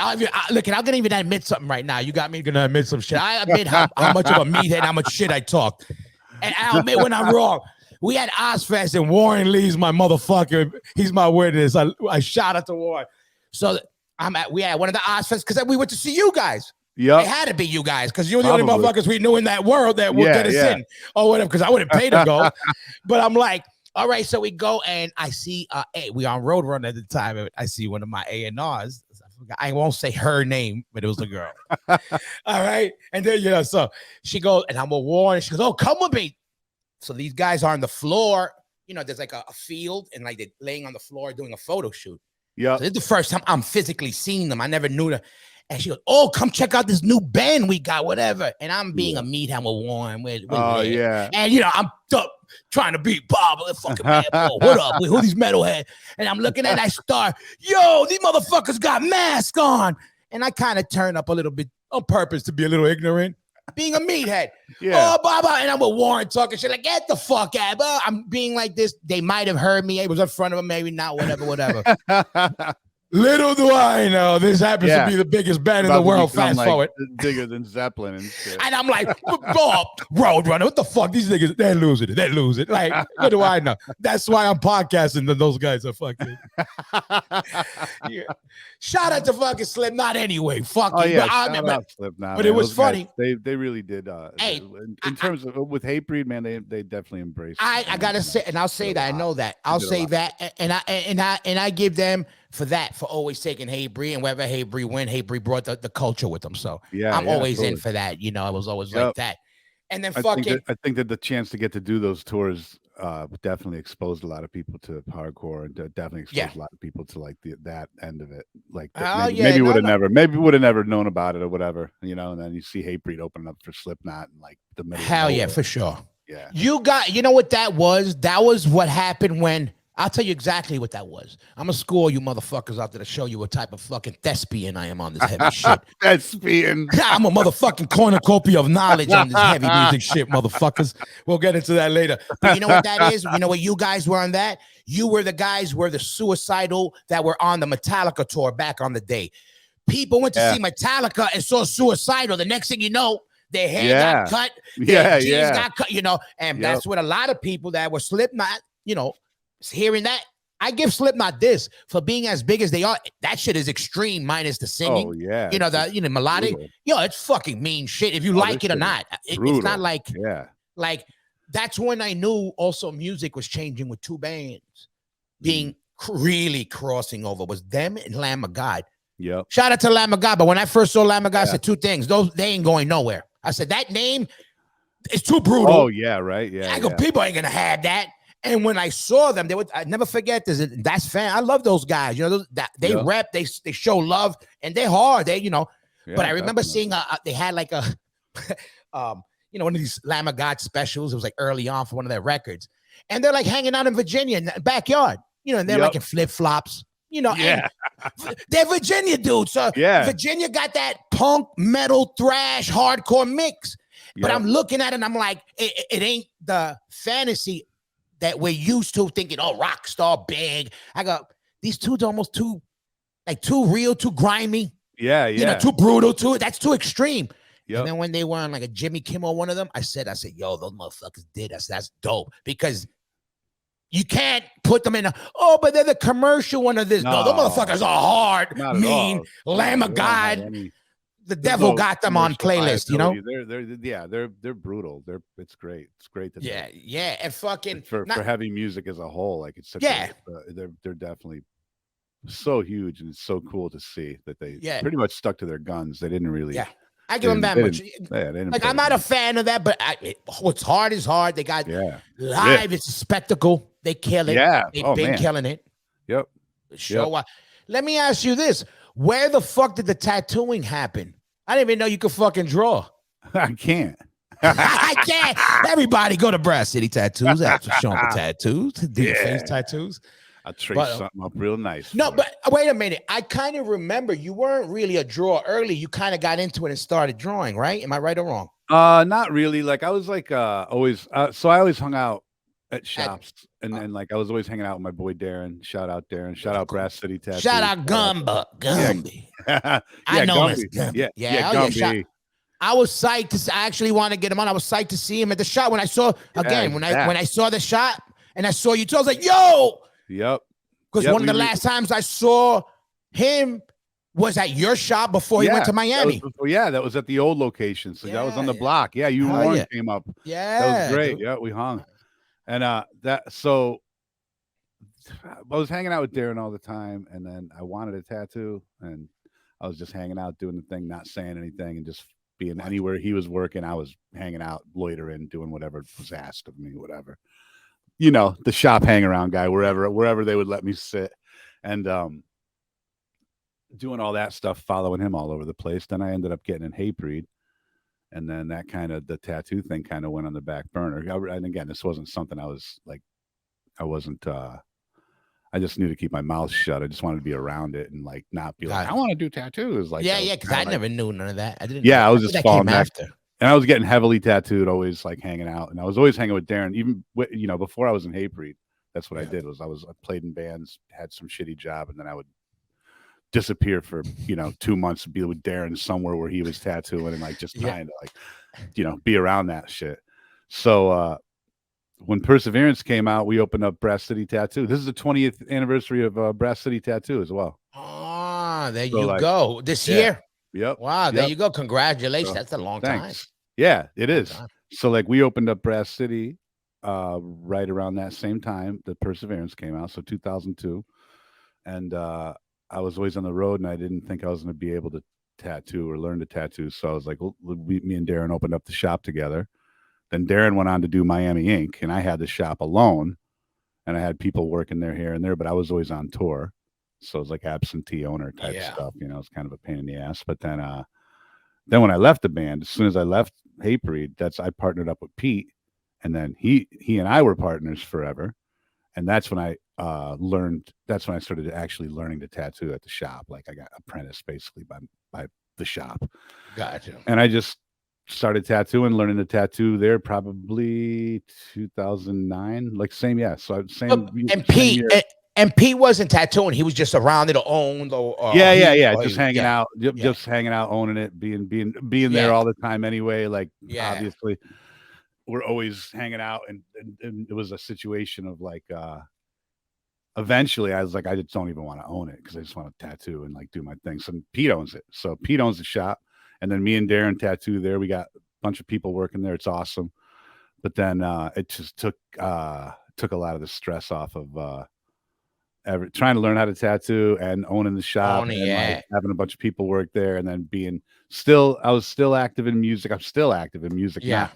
Look, I'm gonna even admit something right now. You got me gonna admit some shit. I admit how much of a meathead, how much shit I talked. And I'll admit when I'm wrong. We had Ozfest, and Warren Lee's my motherfucker. He's my witness. I shot at the Warren. So we had one of the Ozfests because we went to see you guys. Yeah, it had to be you guys because you're the only motherfuckers we knew in that world that would get us in or whatever. Because I wouldn't pay to go. But I'm like, all right, so we go and I see we on Roadrunner at the time. And I see one of my A&Rs. I won't say her name, but it was a girl. All right. And then, so she goes, and I'm a Warren. She goes, oh, come with me. So these guys are on the floor. There's like a field, and like they're laying on the floor doing a photo shoot. Yeah. So this is the first time I'm physically seeing them. I never knew that. And she goes, "Oh, come check out this new band we got, whatever." And I'm being a meathead with Warren. Oh yeah. And I'm trying to be Bob, fucking man. What up? Who these metalhead? And I'm looking at that star. Yo, these motherfuckers got masks on. And I kind of turn up a little bit on purpose to be a little ignorant, being a meathead. Oh, Baba. And I'm with Warren talking shit like, get the fuck out. I'm being like this. They might have heard me. It was in front of them, maybe not, whatever. Little do I know, this happens to be the biggest band in the world. Fast forward, bigger than Zeppelin and shit. And I'm like, oh, Roadrunner, what the fuck? These niggas, they lose it. Like, what do I know? That's why I'm podcasting. And those guys are fucking. Shout out to fucking Slipknot anyway. Fuck you. Yeah, shout out Slipknot. But it was funny. Guys, they really did. Hey, in terms of with Hatebreed, man, they definitely embraced. I gotta say, and I'll say that I know that. I'll say that, and I give them for always taking Hatebreed, and wherever Hatebreed went, Hatebreed brought the culture with them. So I'm always in for that. I was always like that. And then I think that the chance to get to do those tours definitely exposed a lot of people to hardcore, and definitely exposed a lot of people to like that end of it. Like maybe would have never known about it or whatever, and then you see Hatebreed opening up for Slipknot and like the middle. Hell yeah, for sure. Yeah. You know what that was? That was what happened when. I'll tell you exactly what that was. I'm gonna score you motherfuckers out there to show you what type of fucking thespian I am on this heavy shit. Thespian. I'm a motherfucking cornucopia of knowledge on this heavy music shit, motherfuckers. We'll get into that later. But you know what that is? You know what you guys were on that? You were the guys were the suicidal that were on the Metallica tour back on the day. People went to see Metallica and saw Suicidal. The next thing you know, their hair got cut, their jeans got cut, and that's what a lot of people that were Slipknot, hearing that, I give Slipknot this for being as big as they are. That shit is extreme, minus the singing. Oh yeah, the melodic. Brutal. It's fucking mean shit. If you like it or not, it's not like like that's when I knew also music was changing with two bands being really crossing over. Was them and Lamb of God. Yep. Shout out to Lamb of God. But when I first saw Lamb of God, I said two things. They ain't going nowhere. I said that name is too brutal. Oh yeah, right. Yeah. I go, people ain't gonna have that. And when I saw them, I never forget this. That's fan. I love those guys. They rep, they show love, and they're hard. But I remember seeing they had like a, one of these Lamb of God specials. It was like early on for one of their records, and they're like hanging out in Virginia in the backyard. And they're like in flip flops. And they're Virginia dudes. So Virginia got that punk, metal, thrash, hardcore mix. But I'm looking at it, and I'm like, it ain't the fantasy that we're used to thinking, rock star, big. I go, these dudes almost too real, too grimy. Yeah. Too brutal, that's too extreme. Yep. And then when they were on like a Jimmy Kimmel, one of them, I said, yo, those motherfuckers did us. That's dope. Because you can't put them in but they're the commercial one of this. No, those motherfuckers are hard, mean, Lamb of God. The devil got them on playlist, They're brutal. It's great. It's great that and fucking for heavy music as a whole, like it's such they're definitely so huge, and it's so cool to see that they pretty much stuck to their guns. They didn't really I give them that much. Like I'm not a fan of that, but what's hard is hard. They got live, it's a spectacle. They kill it. They've been killing it. Yep. Let me ask you this. Where the fuck did the tattooing happen? I didn't even know you could fucking draw. I can't. I can't. Everybody go to Brass City Tattoos. After showing the tattoos, do your face tattoos. I'll trace something up real nice. No, but wait a minute. I kind of remember you weren't really a drawer early. You kind of got into it and started drawing, right? Am I right or wrong? Not really. Like I was like always. So I always hung out at shops, and then like I was always hanging out with my boy Darren. Shout out Darren. Shout out Brass City Tattoos. Shout out Gumby. I know him. Gumby. I was psyched to. I actually want to get him on. I was psyched to see him at the shot when I saw when I saw the shot and I saw you. I was like, yo. Yep. Because one of the last times I saw him was at your shop before he went to Miami. That was at the old location. So that was on the block. Yeah, you and Warren came up. Yeah, that was great. Dude. Yeah, we hung. And so I was hanging out with Darren all the time, and then I wanted a tattoo, and I was just hanging out, doing the thing, not saying anything, and just being anywhere he was working. I was hanging out, loitering, doing whatever was asked of me, whatever. The shop hang around guy, wherever they would let me sit. And doing all that stuff, following him all over the place. Then I ended up getting in Hatebreed, and then that kind of the tattoo thing kind of went on the back burner. And again, this wasn't something I was like, I wasn't. I just knew to keep my mouth shut. I just wanted to be around it and like not be like, I want to do tattoos. Like, yeah, because I never knew none of that. I didn't. Yeah, I was think just that falling came back. after. And I was getting heavily tattooed, always like hanging out, and I was always hanging with Darren. Even before I was in Hatebreed, that's what I did. I played in bands, had some shitty job, and then I would disappear for 2 months and be with Darren somewhere where he was tattooing and like just trying to like be around that shit. So when Perseverance came out, we opened up Brass City Tattoo. This is the 20th anniversary of Brass City Tattoo as well. Ah, there you go. This year. Yep. Wow, there you go. Congratulations. That's a long time. Yeah, it is. So like we opened up Brass City right around that same time that Perseverance came out, so 2002. And I was always on the road, and I didn't think I was going to be able to tattoo or learn to tattoo. So I was like, well, me and Darren opened up the shop together. Then Darren went on to do Miami Ink, and I had the shop alone, and I had people working there here and there, but I was always on tour. So it was like absentee owner type stuff, it's kind of a pain in the ass. But then when I left the band, as soon as I left Hatebreed, I partnered up with Pete, and then he and I were partners forever. And that's when I started actually learning to tattoo at the shop. Like I got apprenticed basically by the shop. Gotcha. And I just started tattooing, learning to tattoo there probably 2009, like same. So same. And Pete wasn't tattooing. He was just around it or owned or just hanging out, just hanging out, owning it, being there all the time anyway. Like obviously we're always hanging out, and it was a situation of like eventually I was like, I just don't even want to own it because I just want to tattoo and like do my thing. So Pete owns it. So Pete owns the shop. And then me and Darren tattoo there. We got a bunch of people working there. It's awesome. But then it just took a lot of the stress off of trying to learn how to tattoo and owning the shop, and like having a bunch of people work there, and then I was still active in music. I'm still active in music now.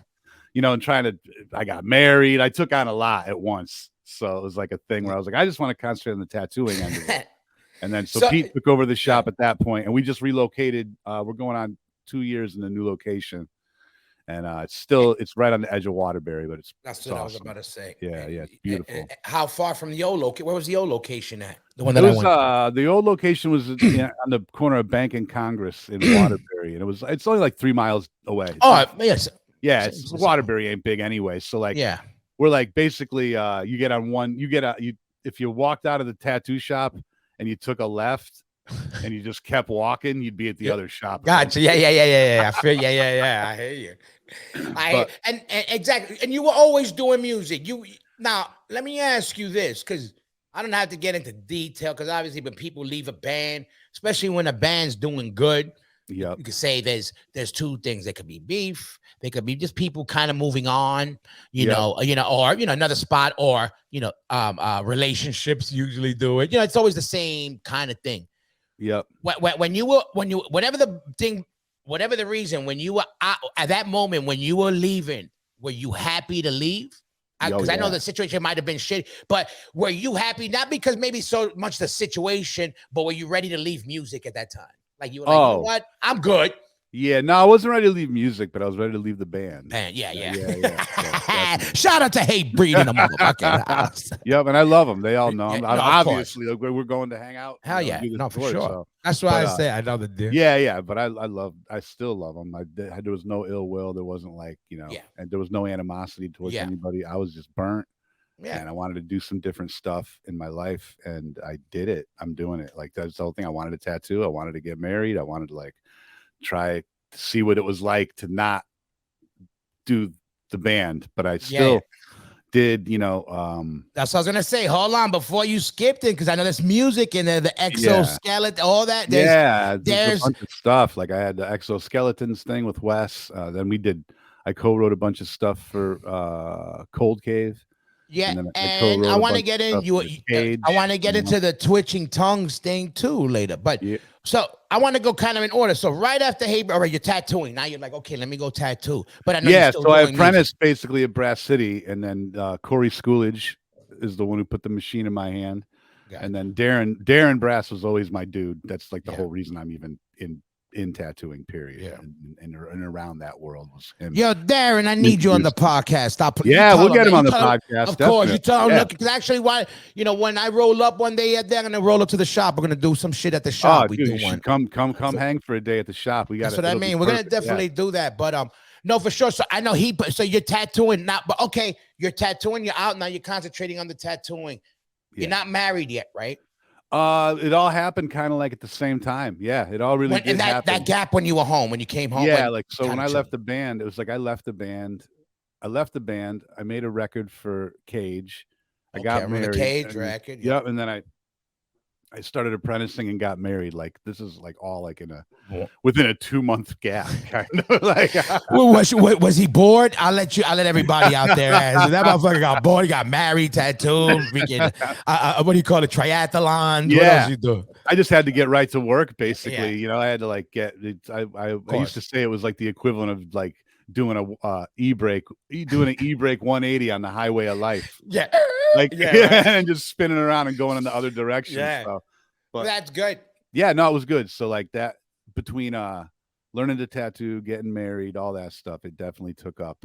And I got married. I took on a lot at once. So it was like a thing where I was like, I just want to concentrate on the tattooing end of it. And then so Pete took over the shop at that point, and we just relocated. We're going on 2 years in the new location, and it's right on the edge of Waterbury, but that's what awesome. I was about to say. Yeah, it's beautiful. How far from the old location? Where was the old location at? The one that I went. The old location was on the corner of Bank and Congress in Waterbury, and it's only like 3 miles away. Yes. Yeah, Waterbury ain't big anyway, so like we're like basically you get on one, if you walked out of the tattoo shop and you took a left and you just kept walking, you'd be at the other shop. Gotcha. Yeah. I feel. Yeah. I hear you. And exactly. And you were always doing music. Now let me ask you this, because I don't have to get into detail, because obviously when people leave a band, especially when a band's doing good, you could say there's two things. There could be beef. There could be just people kind of moving on, or another spot, or relationships usually do it. It's always the same kind of thing. Yep. Whatever the reason, when you were out, at that moment when you were leaving, were you happy to leave? Because I know the situation might have been shitty, but were you happy? Not because maybe so much the situation, but were you ready to leave music at that time? Like you were like, you know what? I'm good. Yeah, no, I wasn't ready to leave music, but I was ready to leave the band. Yeah. Shout out to Hatebreed in the motherfucking house. Yep, and I love them. They all know. Obviously, we're going to hang out. Hell yeah, no, for sure. So. That's why I say I know the deal. Yeah, but I still love them. There was no ill will. There wasn't like, and there was no animosity towards anybody. I was just burnt. Yeah. And I wanted to do some different stuff in my life, and I did it. I'm doing it. Like that's the whole thing. I wanted a tattoo. I wanted to get married. I wanted to like try to see what it was like to not do the band, but I still did, that's what I was gonna say. Hold on before you skipped it, because I know there's music in there, the exoskeleton, all that. There's a bunch of stuff. Like I had the exoskeletons thing with Wes. Then I co-wrote a bunch of stuff for Cold Cave. Yeah, and I want to get in. I want to get into the twitching tongues thing too later. But so I want to go kind of in order. So right after Hatebreed, or you're tattooing. Now you're like, okay, let me go tattoo. But I know so I apprenticed basically at Brass City, and then Corey Schoolidge is the one who put the machine in my hand. And then Darren Brass was always my dude. That's like the Yeah. whole reason I'm even in tattooing, period. Yeah. And around that world was him. Yo, Darren, I need you on the podcast. Stop. Yeah, we'll get him on the podcast. podcast. Of course, definitely. you tell him. Yeah. Look, because actually, why? When I roll up one day, they're gonna roll up to the shop. We're gonna do some shit at the shop. Oh, dude, you should come hang for a day at the shop. We got. That's what I mean. We're gonna definitely do that. But no, for sure. So I know so you're tattooing now, but okay, you're tattooing. You're out now. You're concentrating on the tattooing. You're not married yet, right? It all happened kind of like at the same time. Yeah, it all really did happen. That gap when you were home, when you came home. Yeah, like so when I left the band, it was like I left the band. I made a record for Cage. I got married. The Cage record. Yep, and then I started apprenticing and got married. Like this is like all like within a 2-month gap, kind of like. Was he bored? I'll let everybody out there answer. That motherfucker got bored. He got married, tattooed, freaking, what do you call it? Triathlon. Yeah. What else you do? I just had to get right to work, basically. Yeah. You know, I had to like get it. I used to say it was like the equivalent of like doing an e-brake 180 on the highway of life. Yeah. Like and just spinning around and going in the other direction. Yeah. So, but that's good. Yeah, no, it was good. So like that between learning to tattoo, getting married, all that stuff, it definitely took up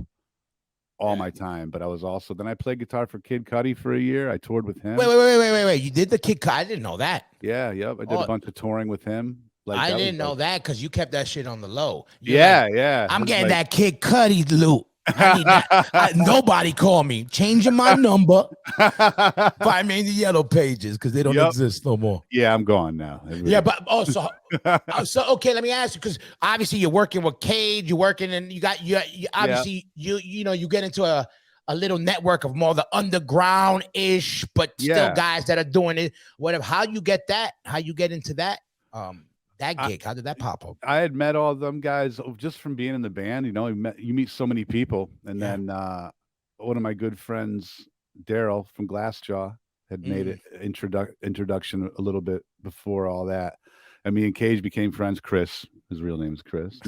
all my time. But I was also then I played guitar for Kid Cudi for a year. I toured with him. Wait. You did the Kid Cudi? I didn't know that. Yeah, yep. I did a bunch of touring with him. Like I didn't know that because you kept that shit on the low. Yeah. I'm getting that Kid Cudi loot. I need that. Nobody call me. Changing my number. Find me in the yellow pages because they don't exist no more. Yeah, I'm gone now. Yeah, but also, so okay. Let me ask you because obviously you're working with Cage. You're working and you obviously you get into a little network of more the underground ish, but still guys that are doing it. Whatever. How you get that? How you get into that? That gig, how did that pop up? I had met all of them guys just from being in the band. You know, you meet so many people, and then one of my good friends, Daryl from Glassjaw, had made an introduction a little bit before all that. And me and Cage became friends. Chris, his real name is Chris.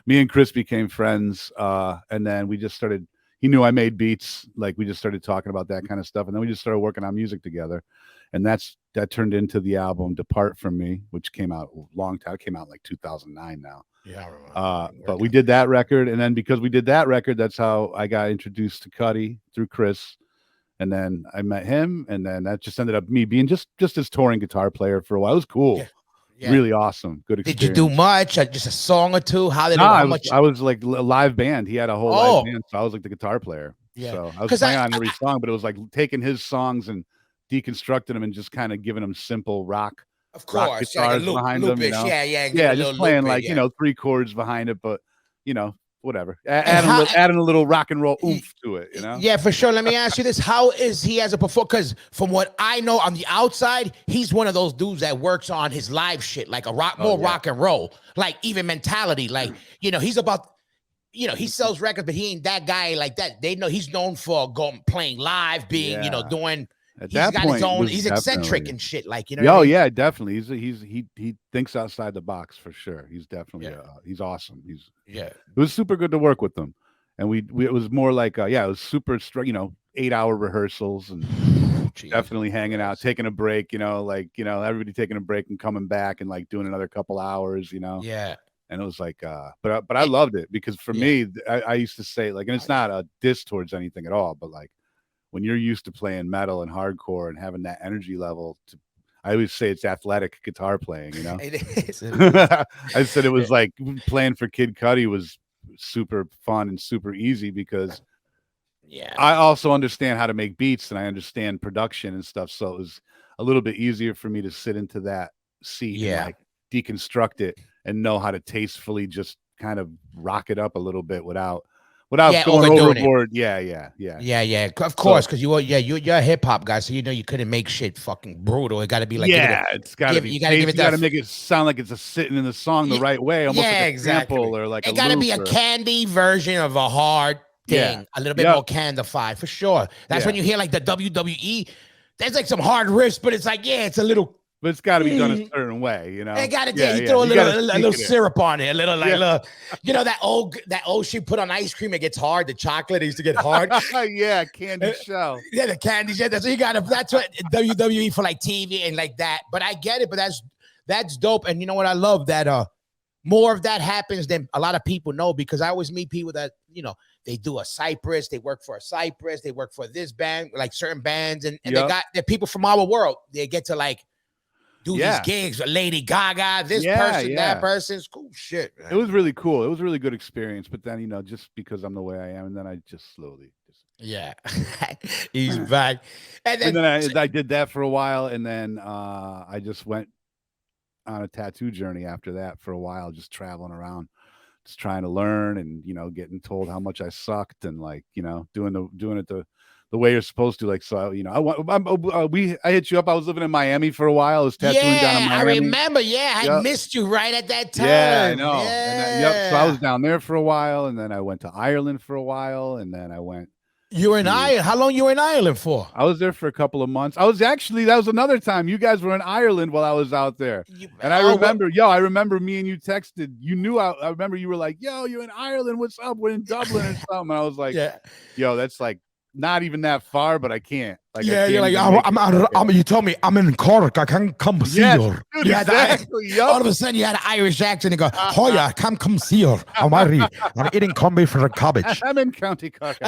Me and Chris became friends, and then we just started. He knew I made beats. Like we just started talking about that kind of stuff, and then we just started working on music together. And that turned into the album "Depart From Me," which came out a long time. It came out like 2009 now. Yeah, I remember. But we did that record, and then because we did that record, that's how I got introduced to Cudi through Chris. And then I met him, and then that just ended up me being just his touring guitar player for a while. It was cool. Yeah. Really awesome. Good experience. Did you do much? Just a song or two? I was like a live band. He had a whole live band, so I was like the guitar player. Yeah. So I was playing on every song, but it was like taking his songs and deconstructing them and just kind of giving them simple rock. Of course, rock guitars like behind them. You know? Yeah, just playing like 3 chords behind it, but whatever. Adding a little rock and roll oomph to it, Yeah, for sure. Let me ask you this: how is he as a performer? Because from what I know on the outside, he's one of those dudes that works on his live shit, like rock and roll, like even mentality. Like he's about. He sells records, but he ain't that guy like that. They know he's known for playing live, being doing. At he's that got point, his own. He's eccentric and shit, like yeah, definitely. He thinks outside the box for sure. He's definitely he's awesome. It was super good to work with them, and we it was more like it was super 8-hour rehearsals and definitely hanging out, taking a break. Everybody taking a break and coming back and like doing another couple hours. Yeah. And it was like, but I loved it because for me, I used to say like, and it's not a diss towards anything at all, but like when you're used to playing metal and hardcore and having that energy level, I always say it's athletic guitar playing. It is. I said it was like playing for Kid Cudi was super fun and super easy because I also understand how to make beats and I understand production and stuff, so it was a little bit easier for me to sit into that seat and like deconstruct it and know how to tastefully just kind of rock it up a little bit without going overboard. Yeah. Of course, because you're a hip hop guy, so you couldn't make shit fucking brutal. It got to be like it's got to be. You got to make it sound like it's sitting in the song the right way, almost like a sample or like it got to be a candy version of a hard thing, a little bit more candified for sure. That's when you hear like the WWE. There's like some hard riffs, but it's like it's a little. but it's got to be done a certain way, you know. They got it. Yeah, You yeah. throw a You little, gotta a sneak little it in. syrup on it, a little like, Yeah. little, you know that old shit put on ice cream. It gets hard. The chocolate used to get hard. Yeah, candy shell. Yeah, the candy shit. That's what you got. That's what WWE for like TV and like that. But I get it. But that's dope. And you know what? I love that. More of that happens than a lot of people know, because I always meet people that, you know, they do a Cypress, they work for a Cypress, they work for this band, like certain bands, and they're people from our world. They get to like do these gigs with Lady Gaga, this person, that person's cool shit. Man. It was really cool. It was a really good experience. But then, you know, just because I'm the way I am, and then I just slowly. He's back. And then I did that for a while, and then I just went on a tattoo journey after that for a while, just traveling around, just trying to learn, and, you know, getting told how much I sucked, and like, you know, doing it the way you're supposed to. Like, so, you know, I hit you up. I was living in Miami for a while. I was tattooing down in Miami. I remember. Yeah, I missed you right at that time. Yeah, I know. Yeah. So I was down there for a while, and then I went to Ireland for a while, and then I went. You were in Ireland. How long you were in Ireland for? I was there for a couple of months. That was another time you guys were in Ireland while I was out there. And I remember me and you texted. You knew I remember you were like, "Yo, you're in Ireland. What's up? We're in Dublin or something." And I was like, "Yo, that's like not even that far, but I can't." Like, you're like, you told me I'm in Cork. I can't come see you. Dude, exactly. All of a sudden, you had an Irish accent. You go, "Oh yeah, I can't come see you. I'm eating combi for a cabbage." I'm in County Cork.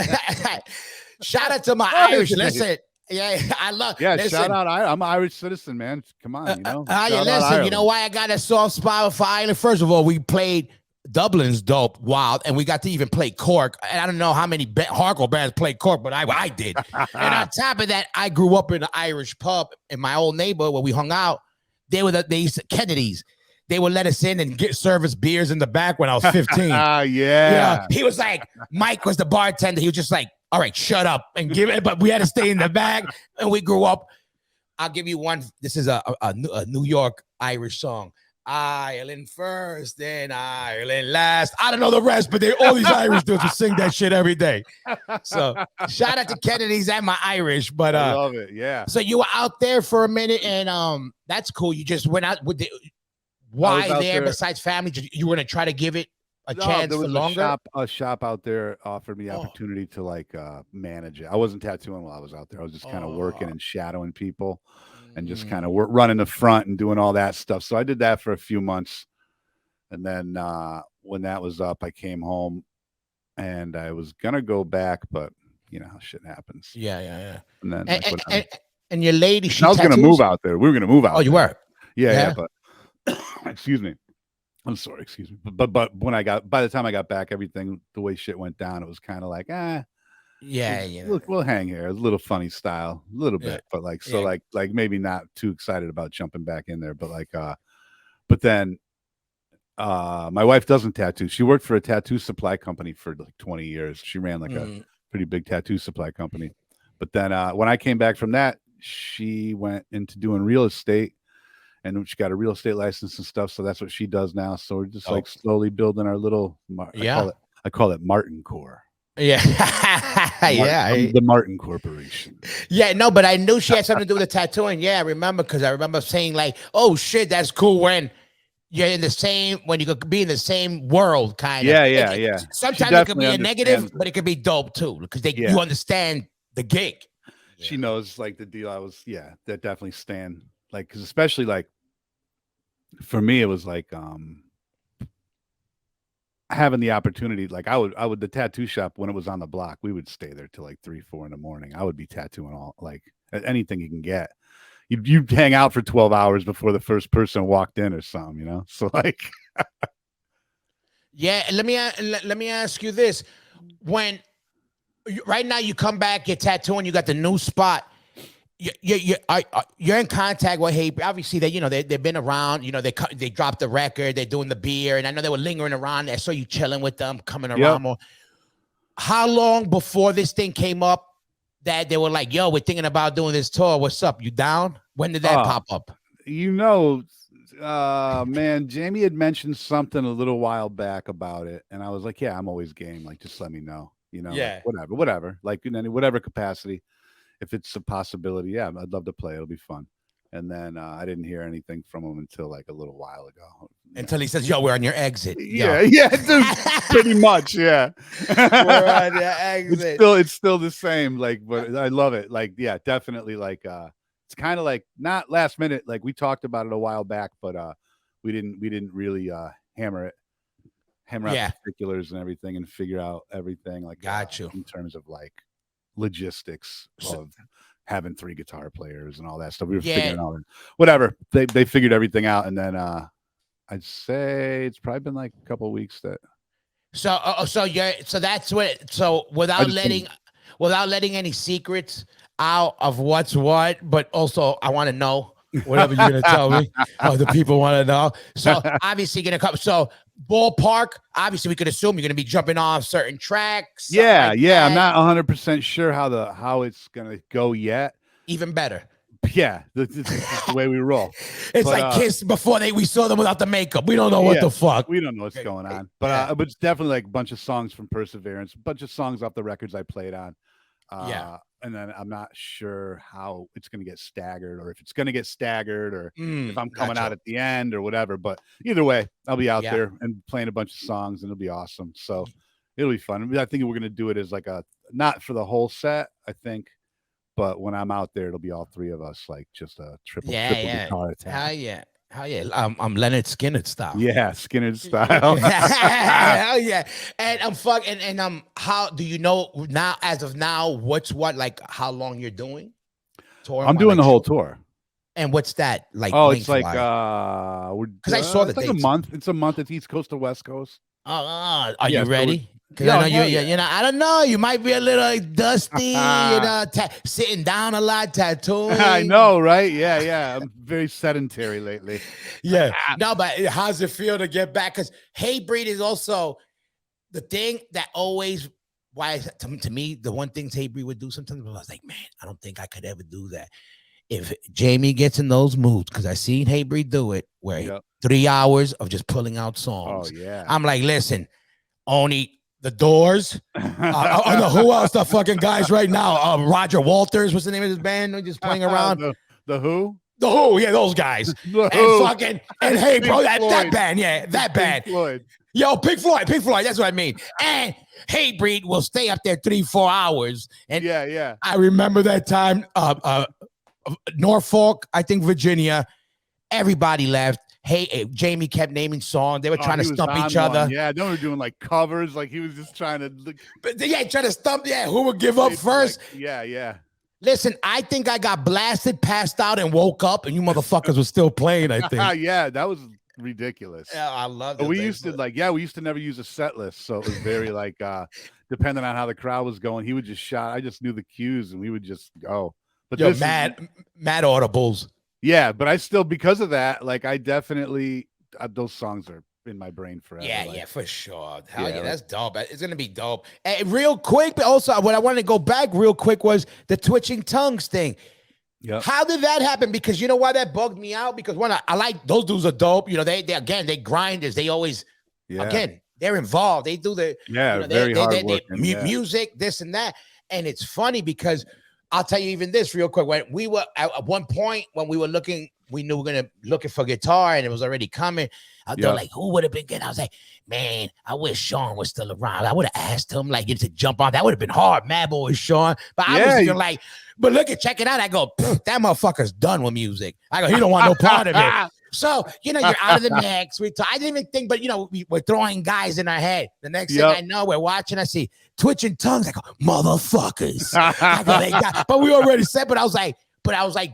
Shout out to my Irish. Listen, I love. Yeah, listen. Shout out. I'm an Irish citizen, man. Come on, you know. Listen, you know why I got a soft spot for Ireland? First of all, we played. Dublin's dope, wild, and we got to even play Cork. And I don't know how many hardcore bands played Cork, but I did. And on top of that, I grew up in an Irish pub in my old neighborhood where we hung out. They used to Kennedy's. They would let us in and serve us beers in the back when I was 15. Yeah. He was like, Mike was the bartender. He was just like, "All right, shut up and give it." But we had to stay in the back, and we grew up. I'll give you one. This is a New York Irish song. Ireland first, then Ireland last. I don't know the rest, but all these Irish dudes who sing that shit every day. So shout out to Kennedy's and my Irish. But I love it. Yeah. So you were out there for a minute, and that's cool. You just went out with why there besides family? You were gonna try to give it a chance for longer. A shop out there offered me the opportunity to like manage it. I wasn't tattooing while I was out there. I was just kind of working and shadowing people. And just kind of running the front and doing all that stuff. So I did that for a few months. And then when that was up, I came home and I was going to go back, but you know how shit happens. Yeah. And then and your lady, I was going to move out there. We were going to move out. Oh, you were? Yeah. But excuse me. I'm sorry. Excuse me. But by the time I got back, everything, the way shit went down, it was kind of like, look, we'll hang here. A little funny style, a little bit, but like, so like maybe not too excited about jumping back in there, but like, but then, my wife doesn't tattoo. She worked for a tattoo supply company for like 20 years. She ran like a pretty big tattoo supply company. But then, when I came back from that, she went into doing real estate, and she got a real estate license and stuff. So that's what she does now. So we're just like slowly building our little, I call it Martin Core. Yeah. The Martin Corporation. Yeah, no, but I knew she had something to do with the tattooing. Yeah, I remember, because I remember saying like, "Oh shit, that's cool when you're in the same, when you could be in the same world, kind of." Yeah. Sometimes it could be a negative, but it could be dope too, because you understand the gig. She knows like the deal. That definitely stand like, because especially like for me, it was like having the opportunity, like I would the tattoo shop when it was on the block, we would stay there till like 3-4 in the morning. I would be tattooing all like anything you can get. You'd hang out for 12 hours before the first person walked in or something, you know? So like, yeah. Let me ask you this: when right now you come back, you're tattooing, you got the new spot. You're in contact with Hatebreed. Obviously, they've been around. You know, they dropped the record. They're doing the beer, and I know they were lingering around. I saw you chilling with them, coming around more. How long before this thing came up that they were like, "Yo, we're thinking about doing this tour. What's up? You down?" When did that pop up? You know, man, Jamie had mentioned something a little while back about it, and I was like, "Yeah, I'm always game. Like, just let me know. You know, like, whatever. Like in whatever capacity." If it's a possibility, I'd love to play. It'll be fun. And then I didn't hear anything from him until like a little while ago. Until he says, "Yo, we're on your exit." Yeah, Yo. yeah, dude, pretty much, yeah. We're on your exit. It's still the same, like, but I love it. Like, yeah, definitely, like, it's kind of like not last minute, like we talked about it a while back, but we didn't really hammer out Yeah. the particulars and everything and figure out everything, like, Got you. in terms of like logistics So- of having 3 guitar players and all that stuff. We were Yeah. figuring out whatever. They figured everything out, and then I'd say it's probably been like a couple of weeks that So that's what. So I just without letting any secrets out of what's what, but also I want to know whatever you're gonna tell me. Oh, the people want to know. So obviously gonna come. So ballpark. Obviously, we could assume you're gonna be jumping off certain tracks. something yeah, like yeah. I'm that. not 100% sure how it's gonna go yet. Even better. Yeah, this is the way we roll. It's But, like Kiss before we saw them without the makeup. We don't know what Yeah. the fuck. We don't know what's going on, but it's definitely like a bunch of songs from Perseverance, a bunch of songs off the records I played on. Yeah. And then I'm not sure how it's going to get staggered, or if it's going to get staggered, or if I'm coming gotcha. out at the end or whatever. But either way, I'll be out Yeah. there and playing a bunch of songs, and it'll be awesome. So it'll be fun. I think we're going to do it as like not for the whole set, I think. But when I'm out there, it'll be all 3 of us, like just a triple guitar attack. Hell yeah. I'm Leonard Skinner style. Yeah, Skinner style. Hell yeah. And I'm fucking and how do you know now, as of now, what's what, like how long you're doing? I'm doing the whole tour. And what's that like? Oh, it's like because I saw the it's like dates. a month. It's a month. It's East Coast to West Coast. Are Yeah, you so ready? Because Yeah, I know hell you, yeah. you know, I don't know. You might be a little dusty, sitting down a lot, tattooing. I know, right? Yeah, yeah. I'm very sedentary lately. Yeah. No, but how's it feel to get back? Because Hatebreed is also the thing that always, why to me, the one thing Hatebreed would do sometimes, I was like, man, I don't think I could ever do that. If Jamie gets in those moods, because I seen Hatebreed do it, where Yep. 3 hours of just pulling out Oh songs. yeah. I'm like, listen, only the Doors. I know who else the fucking guys right now. Roger Walters, what's the name of his band? They're just playing around. the Who? The Who, yeah, those guys. The And Who. fucking, and hey, bro, that Floyd. band, yeah, that band. Pink Floyd. Yo, Pink Floyd, that's what I mean. And Hatebreed will stay up there 3-4 hours. And Yeah, yeah. I remember that time, Norfolk, I think Virginia, everybody left. Hey, Jamie kept naming songs. They were trying to He was stump each on other. one. Yeah, they were doing like covers. Like he was just trying to look. But yeah, trying to stump. Yeah, who would give up first? Like, yeah. Listen, I think I got blasted, passed out, and woke up, and you motherfuckers were still playing. I think. Yeah, that was ridiculous. Yeah, I love it. But we used to never use a set list, so it was very like depending on how the crowd was going, he would just shout. I just knew the cues, and we would just go. But Yo, mad audibles. Yeah, but I still, because of that, like I definitely those songs are in my brain forever. Yeah, like, yeah, for sure. Hell Yeah, yeah, like- that's dope. It's gonna be dope. And real quick, but also what I wanted to go back real quick was the twitching tongues thing. Yep. How did that happen? Because you know why that bugged me out? Because one, I like those dudes are dope. You know, they grinders. They always again, they're involved. They do the very hard working. music, this and that. And it's funny because I'll tell you even this real quick. When we were at one point when we were looking, we knew we were looking for guitar and it was already coming. I was like, who would have been good? I was like, man, I wish Sean was still around. I would have asked him like to jump on. That would have been hard. Mad boy Sean. But I was thinking like, but look at check it out. I go, that motherfucker's done with music. I go, he don't want no part of it. So, you know, you're out of the mix. I didn't even think, but, you know, we're throwing guys in our head. The next thing I know, we're watching, I see twitching tongues. I go, motherfuckers. I go, but we already said, but I was like,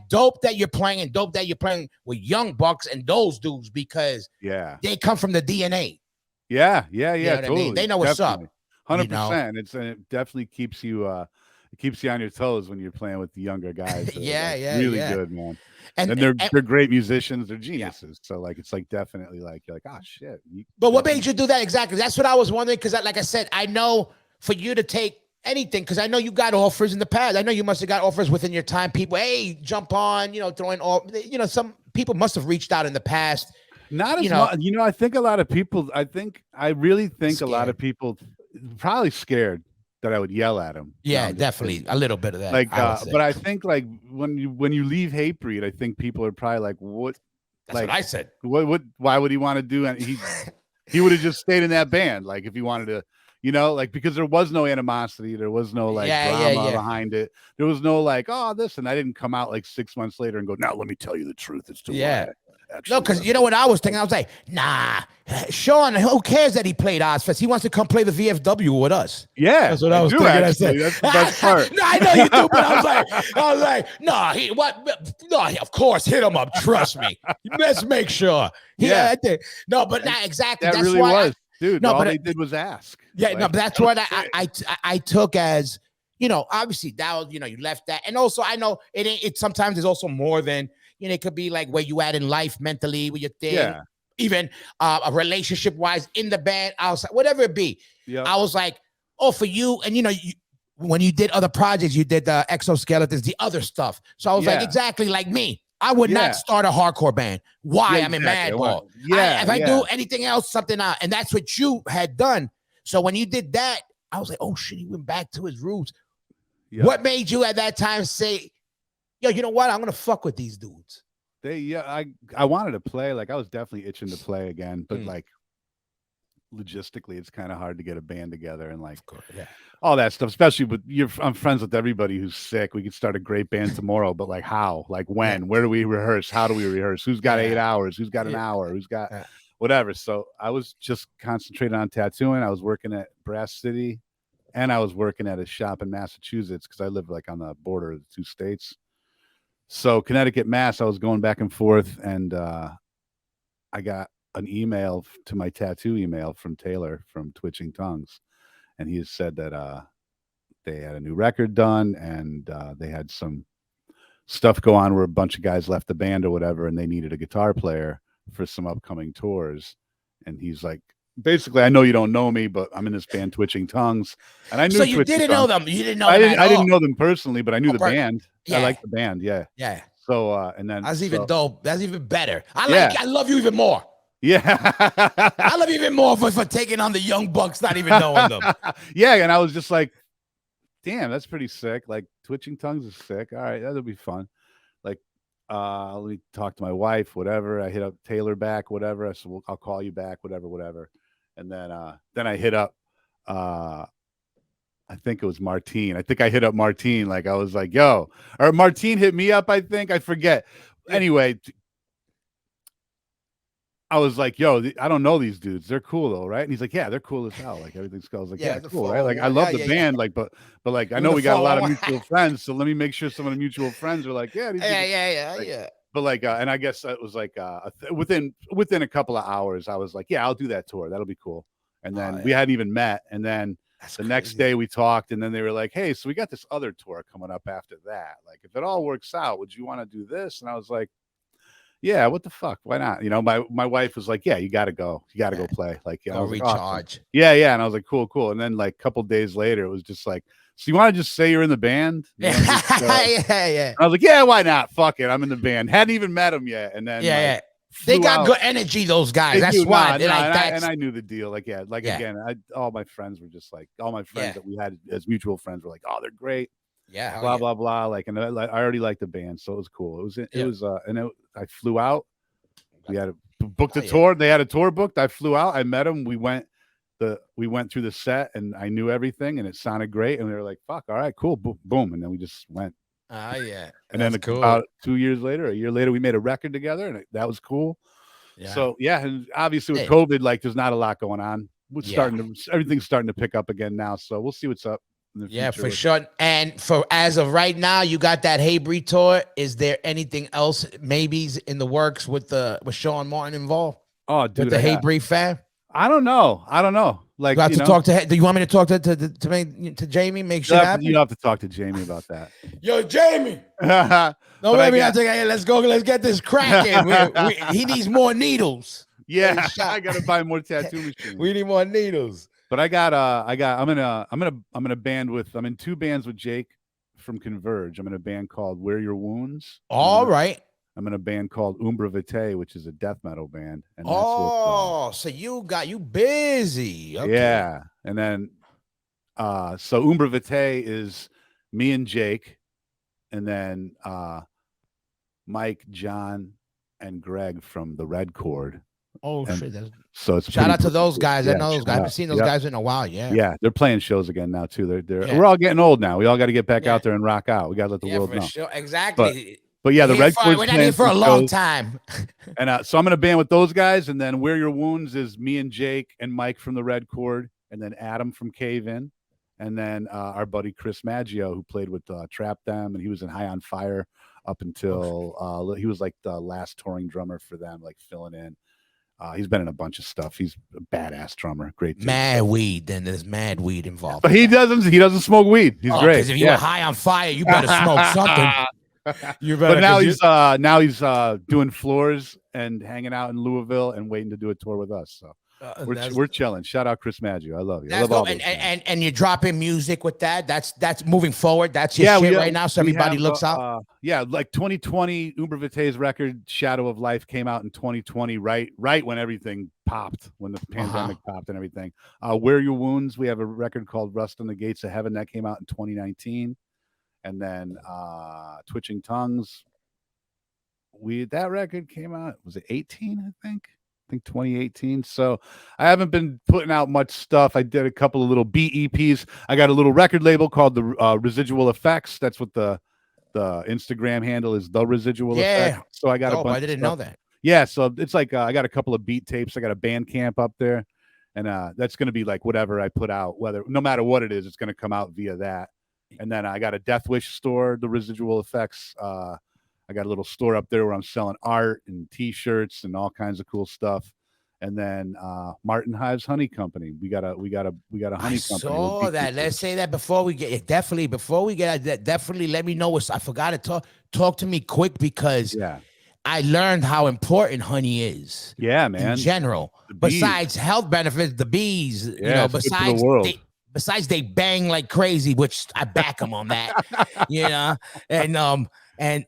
dope that you're playing and dope that you're playing with young bucks and those dudes because they come from the DNA. Yeah, You know what totally. I mean? They know what's up. 100%. It definitely keeps you on your toes when you're playing with the younger guys. Really good, man. And they're great musicians. They're geniuses. So like it's like definitely like you're like, oh shit. But what made you do that exactly? That's what I was wondering because, like I said, I know for you to take anything because I know you got offers in the past. I know you must have got offers within your time. People, hey, jump on, you know, throwing all, you know, some people must have reached out in the past. Not as much. You know, I think a lot of people. I really think a lot of people probably scared. that I would yell at him. No, Yeah, I'm just definitely kidding. a little bit of that. Like, I would say. but I think like when you leave Hatebreed, I think people are probably like, what? That's what I said. What? Why would he want to do? And he would have just stayed in that band, like if he wanted to, like because there was no animosity, there was no like drama behind it, there was no like, oh, this, and I didn't come out like 6 months later and go, now let me tell you the truth as to why. No, because you know what I was thinking? I was like, nah, Sean, who cares that he played Ozfest? He wants to come play the VFW with us. Yeah, that's what I was thinking. Actually. That's the best part. No, I know you do, but I was like, no, of course, hit him up. Trust me. Let's make sure. I think. No, but not exactly. That that's really why was, dude. No, all they did was ask. Yeah, like, no, but that's what I took as, obviously that was, you left that, and also I know it sometimes is also more than. It could be like where you at in life mentally with your thing, even a relationship wise in the band, outside, whatever it be. I was like, oh, for you. And, when you did other projects, you did the exoskeletons, the other stuff. So I was like, exactly like me. I would not start a hardcore band. Why? I'm in Madball. If I do anything else, something out. And that's what you had done. So when you did that, I was like, oh, shit, he went back to his roots. What made you at that time say, yo, you know what? I'm gonna fuck with these dudes. I wanted to play. Like I was definitely itching to play again, but like logistically, it's kind of hard to get a band together and like all that stuff. Especially with I'm friends with everybody who's sick. We could start a great band tomorrow, but like how? Like when? Where do we rehearse? How do we rehearse? Who's got 8 hours? Who's got an hour? Who's got whatever? So I was just concentrating on tattooing. I was working at Brass City, and I was working at a shop in Massachusetts because I live like on the border of the 2 states. So Connecticut, Mass, I was going back and forth, and I got an email to my tattoo email from Taylor from Twitching Tongues, and he said that they had a new record done, and they had some stuff go on where a bunch of guys left the band or whatever, and they needed a guitar player for some upcoming tours. And he's like, basically, I know you don't know me, but I'm in this band Twitching Tongues, and I knew. So you didn't know them. You didn't know. I didn't know them personally, but I knew the band. Yeah. I like the band. Yeah. So and then that's even dope. That's even better. I love you even more. Yeah. I love you even more for taking on the young bucks, not even knowing them. Yeah, and I was just like, damn, that's pretty sick. Like Twitching Tongues is sick. All right, that'll be fun. Like, let me talk to my wife, whatever. I hit up Taylor back, whatever. I said, well, I'll call you back, whatever. And then I hit up I think it was Martine. I think I hit up Martine. Like I was like, yo, or Martine hit me up. I think I forget. Anyway, I was like, yo, I don't know these dudes. They're cool though, right? And he's like, yeah, they're cool as hell. Like everything's cool. I was like, yeah, cool, right? Like I love the band, like, but like I know we got a lot of mutual friends, so let me make sure some of the mutual friends are like, yeah, yeah. But like, and I guess it was like within a couple of hours, I was like, yeah, I'll do that tour. That'll be cool. And then we hadn't even met, and then the next day we talked, and then they were like, hey, so we got this other tour coming up after that. Like, if it all works out, would you want to do this? And I was like, yeah, what the fuck? Why not? My wife was like, yeah, you got to go. You got to go play. Like, recharge. Awesome. Yeah. And I was like, cool. And then like a couple days later, it was just like, so you want to just say you're in the band? Yeah. I was like, yeah, why not? Fuck it. I'm in the band. Hadn't even met him yet. And then they got good energy, those guys. That's why. And I knew the deal. Like, again, all my friends were just like, all my friends that we had as mutual friends were like, oh, they're great. Yeah. Blah, blah, blah. Like, and I already liked the band. So it was cool. I flew out. We had booked a tour. They had a tour booked. I flew out. I met them. We went through the set, and I knew everything, and it sounded great. And we were like, fuck, all right, cool. Boom. And then we just went. Yeah. And then about 2 years later, a year later, we made a record together, and that was cool. Yeah. So and obviously with COVID, like there's not a lot going on. Everything's starting to pick up again now. So we'll see what's up in the future. For sure. And for as of right now, you got that Hatebreed tour. Is there anything else maybe in the works with Sean Martin involved? Oh, dude, with the Hatebreed fan? I don't know. Like, you talk to. Do you want me to talk to Jamie? Make sure you have to talk to Jamie about that. Yo, Jamie. No, maybe I think, hey, let's go. Let's get this cracking. He needs more needles. Yeah, I gotta buy more tattoo machines. We need more needles. But I'm in 2 bands with Jake from Converge. I'm in a band called Wear Your Wounds. All right. I'm in a band called Umbra Vitae, which is a death metal band. And so you busy. Okay. Yeah. And then So Umbra Vitae is me and Jake, and then Mike, John, and Greg from the Red Chord. Oh And shit! so it's Shout out to those guys. I Yeah, know those shout guys. I haven't out. seen those Yep. guys in a while. Yeah. Yeah, they're playing shows again now too. They're Yeah. we're all getting old now. We all got to get back Yeah. out there and rock out. We got to let the Yeah, world for know. sure. Exactly. But yeah, the Here Red for- Chord's we're not here playing for a some long shows. time. And so I'm in a band with those guys, and then Where Your Wounds is me and Jake and Mike from the Red Chord, and then Adam from Cave In, and then our buddy Chris Maggio, who played with Trap Them, and he was in High on Fire up until he was like the last touring drummer for them, like filling in. He's been in a bunch of stuff. He's a badass drummer, great dude. Mad weed. Then there's mad weed involved. But he doesn't smoke weed. He's great. Because if you were high on fire, you better smoke something. You better. But now he's doing floors and hanging out in Louisville and waiting to do a tour with us. So we're chilling. Shout out Chris Maggio. I love you. I love all and you're dropping music with that. That's moving forward. That's your shit right now. So everybody looks out. Like 2020, Umbra Vitae's record "Shadow of Life" came out in 2020, right when everything popped, when the pandemic popped and everything. Where Your Wounds, we have a record called "Rust on the Gates of Heaven" that came out in 2019. And then Twitching Tongues, that record came out, was it 18? I think 2018. So I haven't been putting out much stuff. I did a couple of little BEPs. I got a little record label called the Residual Effects. That's what the Instagram handle is, the Residual Effects. So I got a bunch. I didn't know that. Yeah, so it's like I got a couple of beat tapes. I got a Bandcamp up there, and that's going to be like whatever I put out, no matter what it is, it's going to come out via that. And then I got a Death Wish store, the Residual Effects. I got a little store up there where I'm selling art and T-shirts and all kinds of cool stuff. And then Martin Hive's Honey Company. We got a honey company. Saw that. Let's say that before we get definitely let me know what I forgot to talk to me quick, because I learned how important honey is. Yeah, man. In general, besides health benefits, the bees. Besides they bang like crazy, which I back them on that,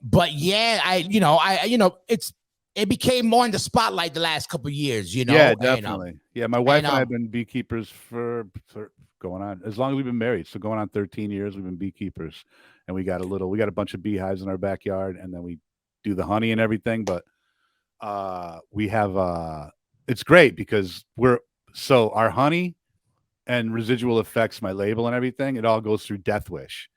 but yeah, it became more in the spotlight the last couple of years, Yeah, definitely. My wife and I have been beekeepers for going on as long as we've been married. So going on 13 years, we've been beekeepers, and we got a bunch of beehives in our backyard, and then we do the honey and everything. But we have it's great because our honey and Residual Effects, my label and everything, it all goes through Death Wish.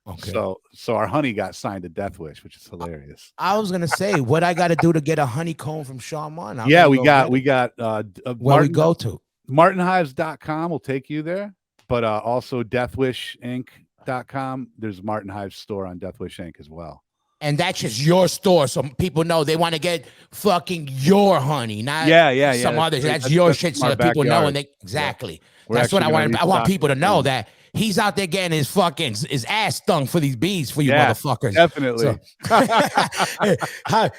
Okay. So our honey got signed to Death Wish, which is hilarious. I was gonna say, what I got to do to get a honeycomb from Sean Martin? We got where we go to martinhives.com will take you there, but also deathwishinc.com. There's Martin Hives store on Death Wish Inc. as well. And that's just your store, so people know they want to get fucking your honey, not some others. That's your shit, so that people know. And exactly. That's what I want. I want people to know that he's out there getting his ass stung for these bees for you motherfuckers. Definitely.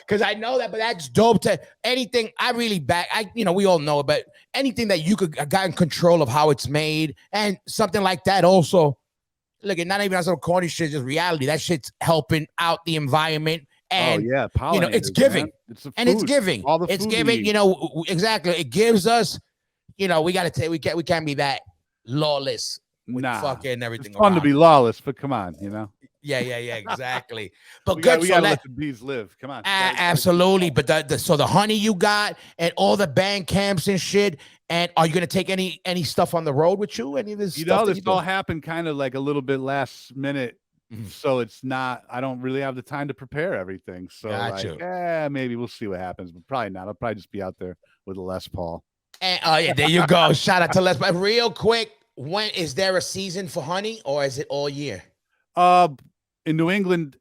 Because I know that, but that's dope. To anything I really back. We all know it, but anything that you could got in control of how it's made and something like that also. Look, not even on some corny shit, just reality. That shit's helping out the environment. And it's giving. It's giving. It's giving, exactly. It gives us, we gotta we can't be that lawless with fucking everything. It's fun to be lawless, but come on, Yeah, exactly. But we gotta let the bees live. Come on. Absolutely. But the honey you got and all the band camps and shit. And are you gonna take any stuff on the road with you? Any of this? This all happened kind of like a little bit last minute. Mm-hmm. So it's not. I don't really have the time to prepare everything. So maybe we'll see what happens, but probably not. I'll probably just be out there with a Les Paul. And there you go. Shout out to Les Paul. Real quick, when is there a season for honey, or is it all year? In New England,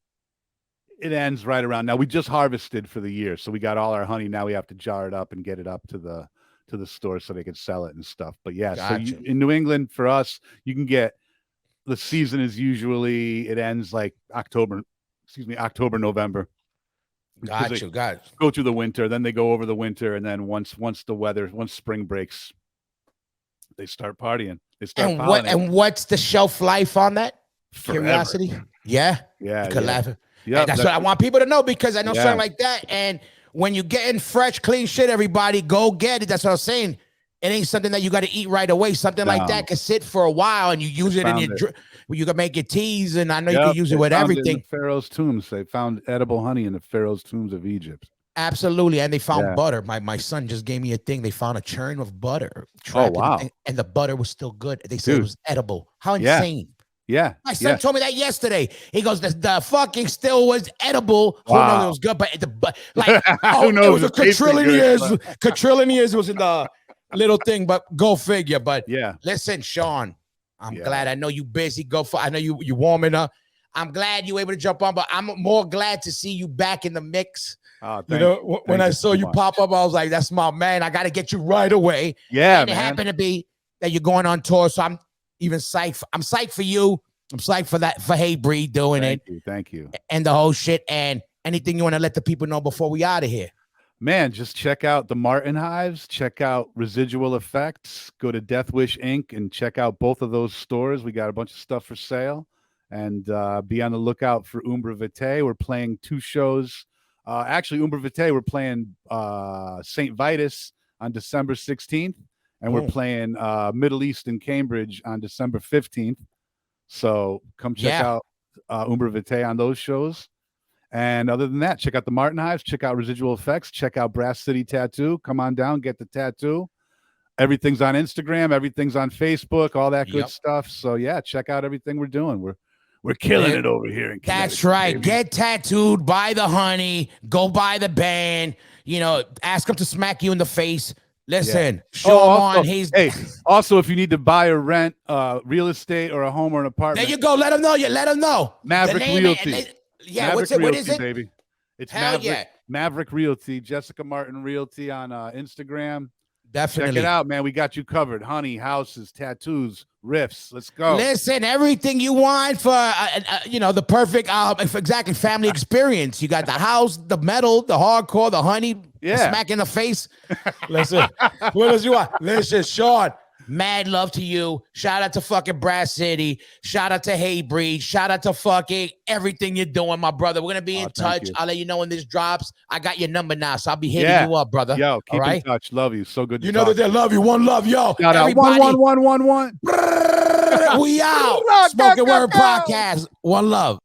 it ends right around now. We just harvested for the year, so we got all our honey. Now we have to jar it up and get it up to the store so they can sell it and stuff. But so in New England, for us, you can get, the season is usually, it ends like October, November. Got you. Go through the winter, then they go over the winter, and then once spring breaks, they start partying. They start and what's the shelf life on that? Forever. Curiosity? Yeah. Yeah. That's what I want people to know, because I know something like that. And when you're getting fresh, clean shit, everybody go get it. That's what I was saying. It ain't something that you got to eat right away. Something like that can sit for a while, and you use it in your you can make your teas, and I know you can use it with everything. Pharaoh's tombs. They found edible honey in the Pharaoh's tombs of Egypt. Absolutely, and they found butter. My son just gave me a thing. They found a churn of butter. Oh wow! And the butter was still good. They said it was edible. How insane! Yeah, my son told me that yesterday. He goes, the fucking still was edible. Who knows it was good, but like it was a quadrillion years. It was in the little thing, but go figure. But listen, Sean, I'm glad. I know you busy. I know you warming up. I'm glad you were able to jump on, but I'm more glad to see you back in the mix. When I saw you pop up, I was like, that's my man. I got to get you right away. Yeah, and it happened to be that you're going on tour, so I'm even psyched. I'm psyched for you. I'm psyched for that, for Hatebreed doing it. Thank you. And the whole shit. And anything you want to let the people know before we out of here? Man, just check out the Martin Hives. Check out Residual Effects. Go to Death Wish Inc. and check out both of those stores. We got a bunch of stuff for sale. And be on the lookout for Umbra Vitae. We're playing 2 shows. Actually, Umbra Vitae, we're playing St. Vitus on December 16th. And we're playing Middle East in Cambridge on December 15th. So come check out Umbra Vitae on those shows. And other than that, check out the Martin Hives, check out Residual Effects, check out Brass City Tattoo. Come on down, get the tattoo. Everything's on Instagram, everything's on Facebook, all that good stuff. So yeah, check out everything we're doing. We're killing it over here in Connecticut. That's right. Baby. Get tattooed, buy the honey, go buy the band, ask them to smack you in the face. Listen, show him on. Also, if you need to buy or rent real estate or a home or an apartment. There you go. Let them know. Let them know. Maverick Realty. Maverick Realty, what is it? Baby. It's Hell Maverick Realty. Jessica Martin Realty on Instagram. Definitely. Check it out, man. We got you covered. Honey, houses, tattoos, riffs. Let's go. Listen, everything you want for, the perfect, exactly, family experience. You got the house, the metal, the hardcore, the honey, the smack in the face. Listen, what else you want? Listen, Sean, mad love to you. Shout out to fucking Brass City. Shout out to Hatebreed. Shout out to fucking everything you're doing, my brother. We're going to be in touch. I'll let you know when this drops. I got your number now, so I'll be hitting you up, brother. Yo, keep in touch. Love you. So good to You know that they love you. One love, yo. Shout out. 11111. We out. Spoken Word Podcast. One love.